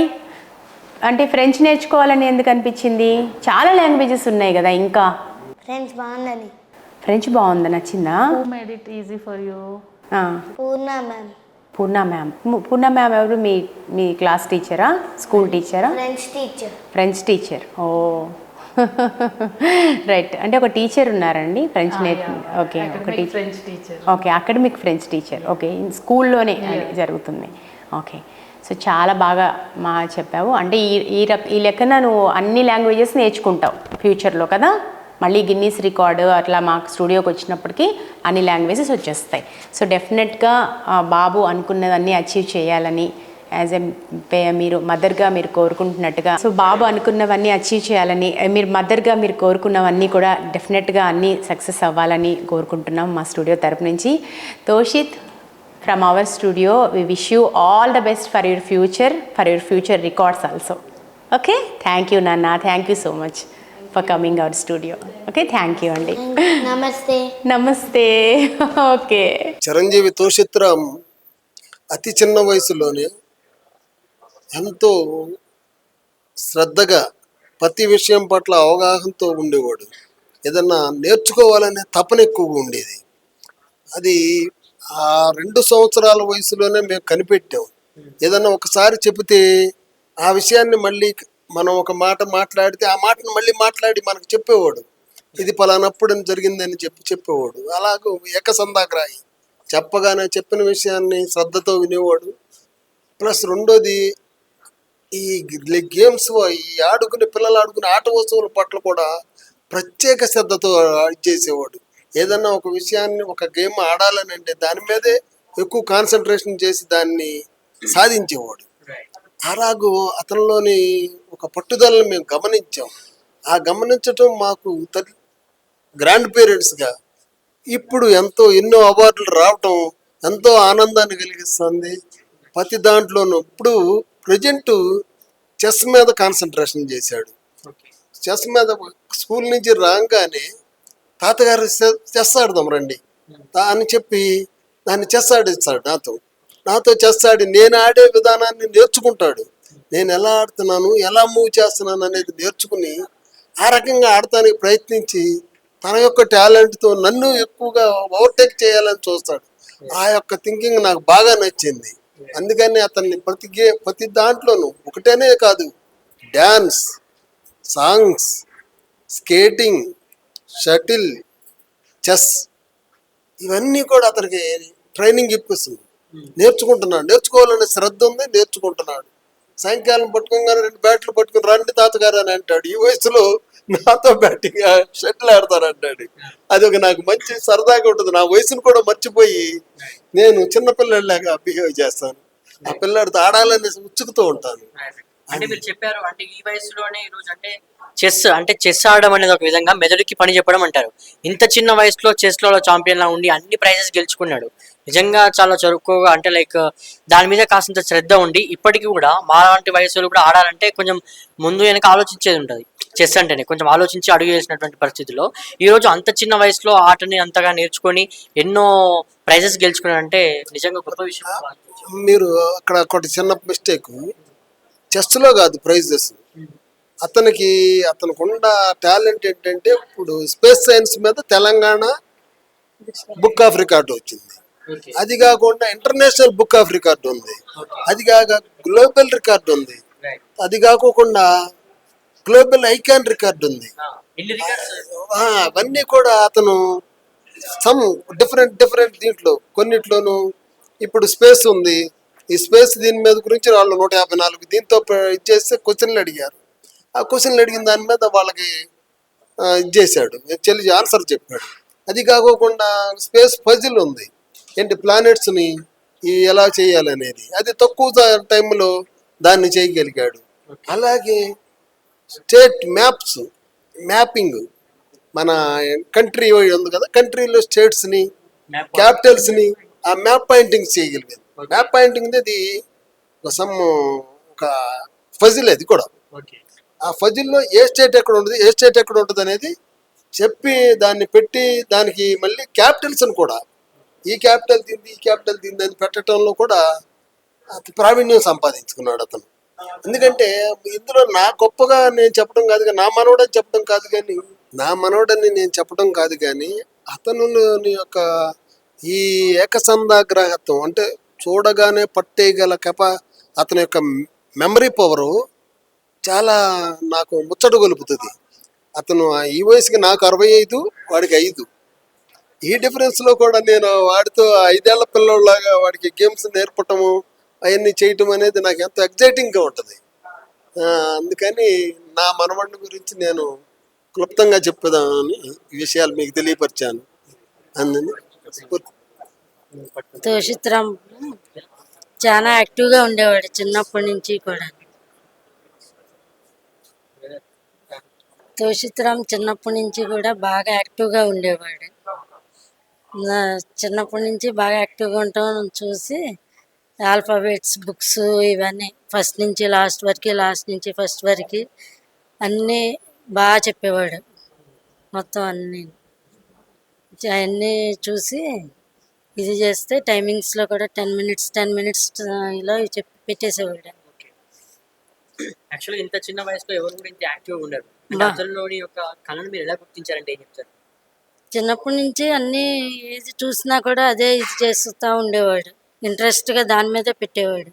[SPEAKER 2] అంటే ఫ్రెంచ్ నేర్చుకోవాలని ఎందుకు అనిపించింది? చాలా లాంగ్వేజెస్ ఉన్నాయి కదా ఇంకా.
[SPEAKER 1] Friends బాగుందని.
[SPEAKER 2] ఫ్రెంచ్ బాగుందా, నచ్చిందా?
[SPEAKER 3] Who made it easy for you?
[SPEAKER 1] Purna ma'am,
[SPEAKER 2] Purna ma'am. Purna ma'am ఎవరు? మీ మీ క్లాస్ టీచరా, స్కూల్ టీచరా?
[SPEAKER 1] French teacher.
[SPEAKER 2] French teacher. Oh right, అంటే ఒక టీచర్ ఉన్నారండి ఫ్రెంచ్ నేర్పి. ఓకే, ఒక teacher.
[SPEAKER 3] French teacher.
[SPEAKER 2] Okay, academic French teacher. Okay, స్కూల్లోనే అది జరుగుతుంది. ఓకే, సో చాలా బాగా చెప్పావు. అంటే ఈ లెక్కన నువ్వు అన్ని లాంగ్వేజెస్ నేర్చుకుంటావు ఫ్యూచర్లో కదా. మళ్ళీ గిన్నీస్ రికార్డు అట్లా మాకు స్టూడియోకి వచ్చినప్పటికీ అన్ని లాంగ్వేజెస్ వచ్చేస్తాయి. సో డెఫినెట్గా బాబు అనుకున్నవన్నీ అచీవ్ చేయాలని యాజ్ ఎ మీరు మదర్గా మీరు కోరుకుంటున్నట్టుగా, సో బాబు అనుకున్నవన్నీ అచీవ్ చేయాలని మీరు మదర్గా మీరు కోరుకున్నవన్నీ కూడా డెఫినెట్గా అన్నీ సక్సెస్ అవ్వాలని కోరుకుంటున్నాం మా స్టూడియో తరపు నుంచి. Toshit, from our studio we wish you all the best for your future records also. Okay, thank you నాన్న, thank you so much for coming our studio. Okay, thank you అండి.
[SPEAKER 1] నమస్తే.
[SPEAKER 2] నమస్తే. ఓకే.
[SPEAKER 4] చిరంజీవి తోషిత్ రామ్ అతి చిన్న వయసులోనే ఎంతో శ్రద్ధగా ప్రతి విషయం పట్ల అవగాహనతో ఉండేవాడు. ఏదన్నా నేర్చుకోవాలనే తపన ఎక్కువగా ఉండేది. అది ఆ 2 సంవత్సరాల వయసులోనే మేము కనిపెట్టాం. ఏదన్నా ఒకసారి చెబితే ఆ విషయాన్ని మళ్ళీ మనం ఒక మాట మాట్లాడితే ఆ మాటను మళ్ళీ మాట్లాడి మనకు చెప్పేవాడు. ఇది పలానప్పుడు జరిగిందని చెప్పేవాడు. అలాగూ ఏకసంధాగ్రాహి. చెప్పగానే చెప్పిన విషయాన్ని శ్రద్ధతో వినేవాడు. ప్లస్ రెండోది, ఈ గేమ్స్, ఈ పిల్లలు ఆడుకునే ఆట వస్తువుల పట్ల కూడా ప్రత్యేక శ్రద్ధతో చేసేవాడు. ఏదన్నా ఒక విషయాన్ని, ఒక గేమ్ ఆడాలని అంటే దాని మీదే ఎక్కువ కాన్సన్ట్రేషన్ చేసి దాన్ని సాధించేవాడు. అలాగూ అతనిలోని ఒక పట్టుదలను మేము గమనించాం. ఆ గమనించటం మాకు గ్రాండ్ పేరెంట్స్గా ఇప్పుడు ఎన్నో అవార్డులు రావటం ఎంతో ఆనందాన్ని కలిగిస్తుంది. ప్రతి దాంట్లోనూ ఇప్పుడు ప్రజెంట్ చెస్ మీద కాన్సన్ట్రేషన్ చేశాడు. చెస్ మీద స్కూల్ నుంచి రాగానే తాతగారు చెస్ ఆడదాం రండి అని చెప్పి దాన్ని చెస్ ఆడిస్తాడు. నాతో చెస్ ఆడి నేను ఆడే విధానాన్ని నేర్చుకుంటాడు. నేను ఎలా ఆడుతున్నాను, ఎలా మూవ్ చేస్తున్నాను అనేది నేర్చుకుని ఆ రకంగా ఆడటానికి ప్రయత్నించి తన యొక్క టాలెంట్తో నన్ను ఎక్కువగా ఓవర్టేక్ చేయాలని చూస్తాడు. ఆ యొక్క థింకింగ్ నాకు బాగా నచ్చింది. అందుకని అతన్ని ప్రతి దాంట్లోనూ ఒకటేనే కాదు, dance, songs, skating, shuttle, chess, ఇవన్నీ కూడా అతనికి ట్రైనింగ్ ఇప్పిస్తుంది. నేర్చుకోవాలనే శ్రద్ధ ఉంది, నేర్చుకుంటున్నాడు. సాయంకాలం పట్టుకోగానే 2 బ్యాట్లు పట్టుకుని రండి తాతగారు అని అంటాడు. ఈ వయసులో నాతో బ్యాటింగ్ షటిల్ ఆడతానంటాడు. అది నాకు మంచి సరదాగా ఉంటుంది. నా వయసును కూడా మర్చిపోయి నేను చిన్నపిల్లలాగా బిహేవ్ చేస్తాను. ఆ పిల్లాడితో ఆడాలని ఉచ్చుకుతూ ఉంటాను.
[SPEAKER 5] అంటే మీరు చెప్పారు, అంటే ఈ వయసులోనే ఈరోజు అంటే చెస్ ఆడడం అనేది ఒక విధంగా మెదడుకి పని చెప్పడం అంటారు. ఇంత చిన్న వయసులో చెస్లో ఛాంపియన్ లా ఉండి అన్ని ప్రైజెస్ గెలుచుకున్నాడు. నిజంగా చాలా చరుకుగా, అంటే లైక్ దాని మీద కాసింత శ్రద్ధ ఉండి ఇప్పటికీ కూడా మాలాంటి వయసులో కూడా ఆడాలంటే కొంచెం ముందు వెనక ఆలోచించేది ఉంటుంది. చెస్ అంటేనే కొంచెం ఆలోచించి అడుగు వేసినటువంటి పరిస్థితుల్లో ఈరోజు అంత చిన్న వయసులో ఆటని అంతగా నేర్చుకొని ఎన్నో ప్రైజెస్ గెలుచుకున్నాడంటే నిజంగా గొప్ప విషయం.
[SPEAKER 4] మీరు అక్కడ ఒకటి చిన్న మిస్టేక్, చెస్లో కాదు ప్రైజెస్. అతనికి ఉన్న టాలెంట్ ఏంటంటే ఇప్పుడు స్పేస్ సైన్స్ మీద తెలంగాణ బుక్ ఆఫ్ రికార్డు వచ్చింది. అది కాకుండా ఇంటర్నేషనల్ బుక్ ఆఫ్ రికార్డు ఉంది. అది కాక గ్లోబల్ రికార్డు ఉంది. అది కాకుండా గ్లోబల్ ఐకాన్ రికార్డు ఉంది. అవన్నీ కూడా అతను సమ్ డిఫరెంట్ దీంట్లో కొన్నిట్లోనూ ఇప్పుడు స్పేస్ ఉంది. ఈ స్పేస్ దీని మీద గురించి వాళ్ళు 154 దీంతో ఇచ్చేస్తే క్వశ్చన్లు అడిగారు. ఆ క్వశ్చన్లు అడిగిన దాని మీద వాళ్ళకి ఇచ్చేసాడు, ఆన్సర్ చెప్పాడు. అది కాకోకుండా స్పేస్ పజిల్ ఉంది, ఏంటి ప్లానెట్స్ని ఎలా చేయాలనేది, అది తక్కువ టైంలో దాన్ని చేయగలిగాడు. అలాగే స్టేట్ మ్యాపింగ్, మన కంట్రీ ఉంది కదా, కంట్రీలో స్టేట్స్ని క్యాపిటల్స్ ని ఆ మ్యాప్ పాయింటింగ్ చేయగలిగాను. మ్యాప్ పాయింటింగ్ అది సమ్ ఒక ఫజిల్, అది కూడా ఆ ఫజిల్లో ఏ స్టేట్ ఎక్కడ ఉంటుంది, ఏ స్టేట్ ఎక్కడ ఉంటుంది అనేది చెప్పి దాన్ని పెట్టి దానికి మళ్ళీ క్యాపిటల్స్ అని కూడా ఈ క్యాపిటల్ తింది, ఈ క్యాపిటల్ తింది అని పెట్టడంలో కూడా అతి ప్రావీణ్యం సంపాదించుకున్నాడు అతను. ఎందుకంటే ఇందులో నా గొప్పగా నేను చెప్పడం కాదు కానీ, నా మనవడని నేను చెప్పడం కాదు కానీ అతను యొక్క ఈ ఏకసంధాగ్రహత్వం అంటే చూడగానే పట్టేయగల అతని యొక్క మెమరీ పవరు చాలా నాకు ముచ్చట గొలుపుతుంది. అతను ఈ వయసుకి నాకు 65, వాడికి 5. ఈ డిఫరెన్స్లో కూడా నేను వాడితో 5 ఏళ్ల పిల్లోళ్ళలాగా వాడికి గేమ్స్ నేర్పటము అవన్నీ చేయటం అనేది నాకు ఎంతో ఎగ్జైటింగ్గా ఉంటుంది. అందుకని నా మనవడిని గురించి నేను క్లుప్తంగా చెప్పేదామని ఈ విషయాలు మీకు తెలియపరిచాను. అందుని
[SPEAKER 6] తోషిత్రామ్ చాలా యాక్టివ్గా ఉండేవాడు చిన్నప్పటి నుంచి కూడా. తోషిత్రామ్ చిన్నప్పటి నుంచి కూడా బాగా యాక్టివ్గా ఉండేవాడు. చిన్నప్పటి నుంచి బాగా యాక్టివ్గా ఉండటం చూసి ఆల్ఫాబెట్స్ బుక్స్ ఇవన్నీ ఫస్ట్ నుంచి లాస్ట్ వరకు, లాస్ట్ నుంచి ఫస్ట్ వరకు అన్నీ బాగా చెప్పేవాడు. మొత్తం అన్నీ చూసి ఇది చేస్తే టైమింగ్స్లో కూడా 10 minutes ఇలా చెప్పి పెట్టేసేవాడు.
[SPEAKER 5] యాక్చువల్గా ఇంత చిన్న వయసులో ఎవరు కూడా ఇంత యాక్టివ్గా ఉండరు. అతనిలోని యొక్క కళను మీరు ఎలా గుర్తించారంటే ఏం చెప్తారు?
[SPEAKER 6] చిన్నప్పటి నుంచి అన్నీ ఏది చూసినా కూడా అదే ఇది చేస్తూ ఉండేవాడు. ఇంట్రెస్ట్గా దాని మీదే పెట్టేవాడు,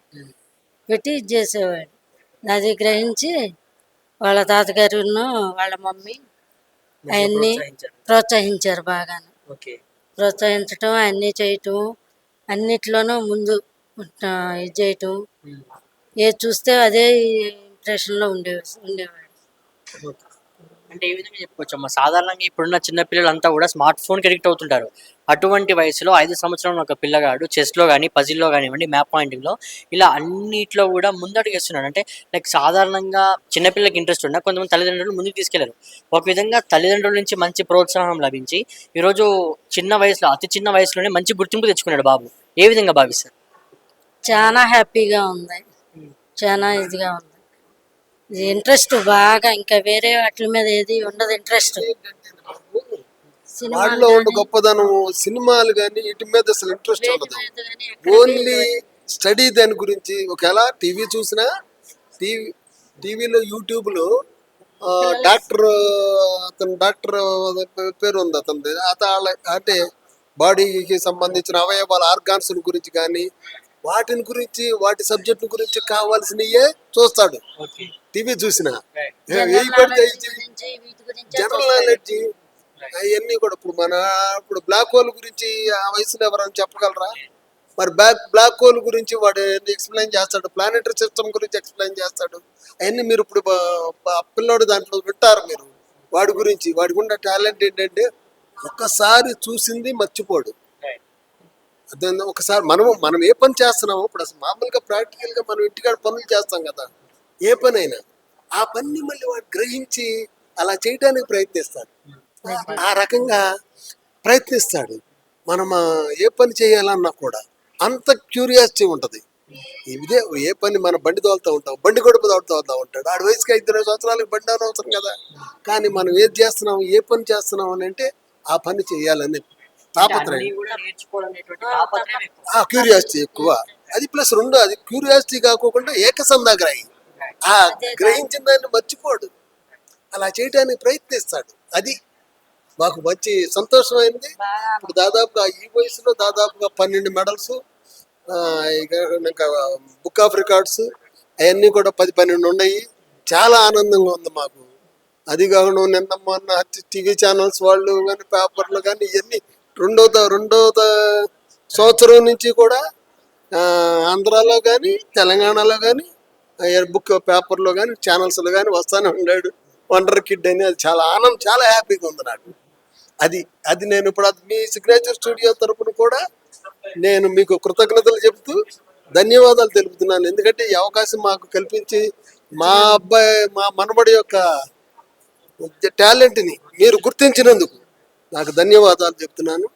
[SPEAKER 6] పెట్టి ఇది చేసేవాడు. అది గ్రహించి వాళ్ళ తాతగారును వాళ్ళ మమ్మీ అవన్నీ ప్రోత్సహించారు బాగా. ప్రోత్సహించటం, అన్నీ చేయటం, అన్నిట్లోనూ ముందు ఇది చేయటం, ఏది చూస్తే అదే ఇంప్రెషన్లో ఉండేవాడు.
[SPEAKER 5] అంటే ఏ విధంగా చెప్పుకోవచ్చు అమ్మా, సాధారణంగా ఇప్పుడున్న చిన్న పిల్లలంతా కూడా స్మార్ట్ ఫోన్కి అడిక్ట్ అవుతుంటారు. అటువంటి వయసులో 5 సంవత్సరాల ఒక పిల్లగాడు చెస్లో కానీ, పజిల్లో కానివ్వండి, మ్యాప్ పాయింటింగ్లో ఇలా అన్నిట్లో కూడా ముందడుగు వేస్తున్నాడు. అంటే లైక్ సాధారణంగా చిన్నపిల్లలకి ఇంట్రెస్ట్ ఉన్నా కొంతమంది తల్లిదండ్రులు ముందుకు తీసుకెళ్లారు. ఒక విధంగా తల్లిదండ్రుల నుంచి మంచి ప్రోత్సాహం లభించి ఈరోజు చిన్న వయసులో, అతి చిన్న వయసులోనే మంచి గుర్తింపు తెచ్చుకున్నాడు బాబు. ఏ విధంగా భావిస్తారు?
[SPEAKER 6] చాలా హ్యాపీగా ఉంది, చాలా ఇదిగా ఉంది. ఇంట్రెస్ట్ బాగా, ఇంకా వేరే వాటి మీద ఏది ఉండదు ఇంట్రెస్ట్.
[SPEAKER 4] వాటిలో ఉండే గొప్పదనం సినిమాలు కానీ వీటి మీద అసలు ఇంట్రెస్ట్ ఉండదు. ఓన్లీ స్టడీ దాని గురించి. ఒకవేళ టీవీ చూసినా టీవీలో యూట్యూబ్లో డాక్టర్ పేరు ఉంది అతనిది. అంటే బాడీకి సంబంధించిన అవయవాల ఆర్గాన్స్ గురించి కానీ వాటిని గురించి, వాటి సబ్జెక్ట్ గురించి కావాల్సినయే చూస్తాడు టీవీ చూసినా. జనరల్ నాలెడ్జ్ అవన్నీ కూడా ఇప్పుడు బ్లాక్ హోల్ గురించి ఆ వయసులో ఎవరైనా చెప్పగలరా? మరి బ్లాక్ హోల్ గురించి వాడు ఎక్స్ప్లెయిన్ చేస్తాడు, ప్లానెటరీ సిస్టమ్ గురించి ఎక్స్ప్లెయిన్ చేస్తాడు. అవన్నీ మీరు ఇప్పుడు పిల్లోడు దాంట్లో వింటారు మీరు. వాడి గురించి, వాడికి ఉన్న టాలెంట్ ఏంటంటే ఒక్కసారి చూసింది మర్చిపోడు. అదే ఒకసారి మనం ఏ పని చేస్తున్నామో, ఇప్పుడు అసలు మామూలుగా ప్రాక్టికల్గా మనం ఇంటికాడ పనులు చేస్తాం కదా, ఏ పని అయినా ఆ పని మళ్ళీ వాడు గ్రహించి అలా చేయడానికి ప్రయత్నిస్తాడు. ఆ రకంగా ప్రయత్నిస్తాడు. మనం ఏ పని చేయాలన్నా కూడా అంత క్యూరియాసిటీ ఉంటుంది. ఇదే ఏ పని, మన బండి తోలుతూ ఉంటాం, బండి గొడుపు తోలుతూ ఉంటాడు. ఆడ వయసుకి 5 సంవత్సరాలకు బండి అవసరం కదా. కానీ మనం ఏది చేస్తున్నాం, ఏ పని చేస్తున్నాం అని అంటే ఆ పని చేయాలని తాపత్రయం, క్యూరియాసిటీ ఎక్కువ. అది ప్లస్ 2 అది క్యూరియాసిటీ కాకుండా ఏకసంధాగ్రహి. ఆ గ్రహించిన దాన్ని మర్చిపోడు, అలా చేయడానికి ప్రయత్నిస్తాడు. అది మాకు మంచి సంతోషమైంది. ఇప్పుడు దాదాపుగా ఈ వయసులో దాదాపుగా 12 మెడల్స్, ఇంకా బుక్ ఆఫ్ రికార్డ్స్ అవన్నీ కూడా 10-12 ఉన్నాయి. చాలా ఆనందంగా ఉంది మాకు. అది కాకుండా నిన్న మొన్న టీవీ ఛానల్స్ వాళ్ళు కానీ, పేపర్లు కానీ ఇవన్నీ రెండో సంవత్సరం నుంచి కూడా ఆంధ్రాలో కానీ, తెలంగాణలో కానీ, బుక్ పేపర్లో కానీ, ఛానల్స్లో కానీ వస్తానే ఉన్నాడు వండర్ కిడ్ అని. అది చాలా ఆనందం, చాలా హ్యాపీగా ఉంది నాకు. అది నేను ఇప్పుడు మీ సిగ్నేచర్ స్టూడియో తరపున కూడా నేను మీకు కృతజ్ఞతలు చెబుతూ ధన్యవాదాలు తెలుపుతున్నాను. ఎందుకంటే ఈ అవకాశం మాకు కల్పించి మా మనవడి యొక్క టాలెంట్ని మీరు గుర్తించినందుకు నాకు ధన్యవాదాలు చెప్తున్నాను.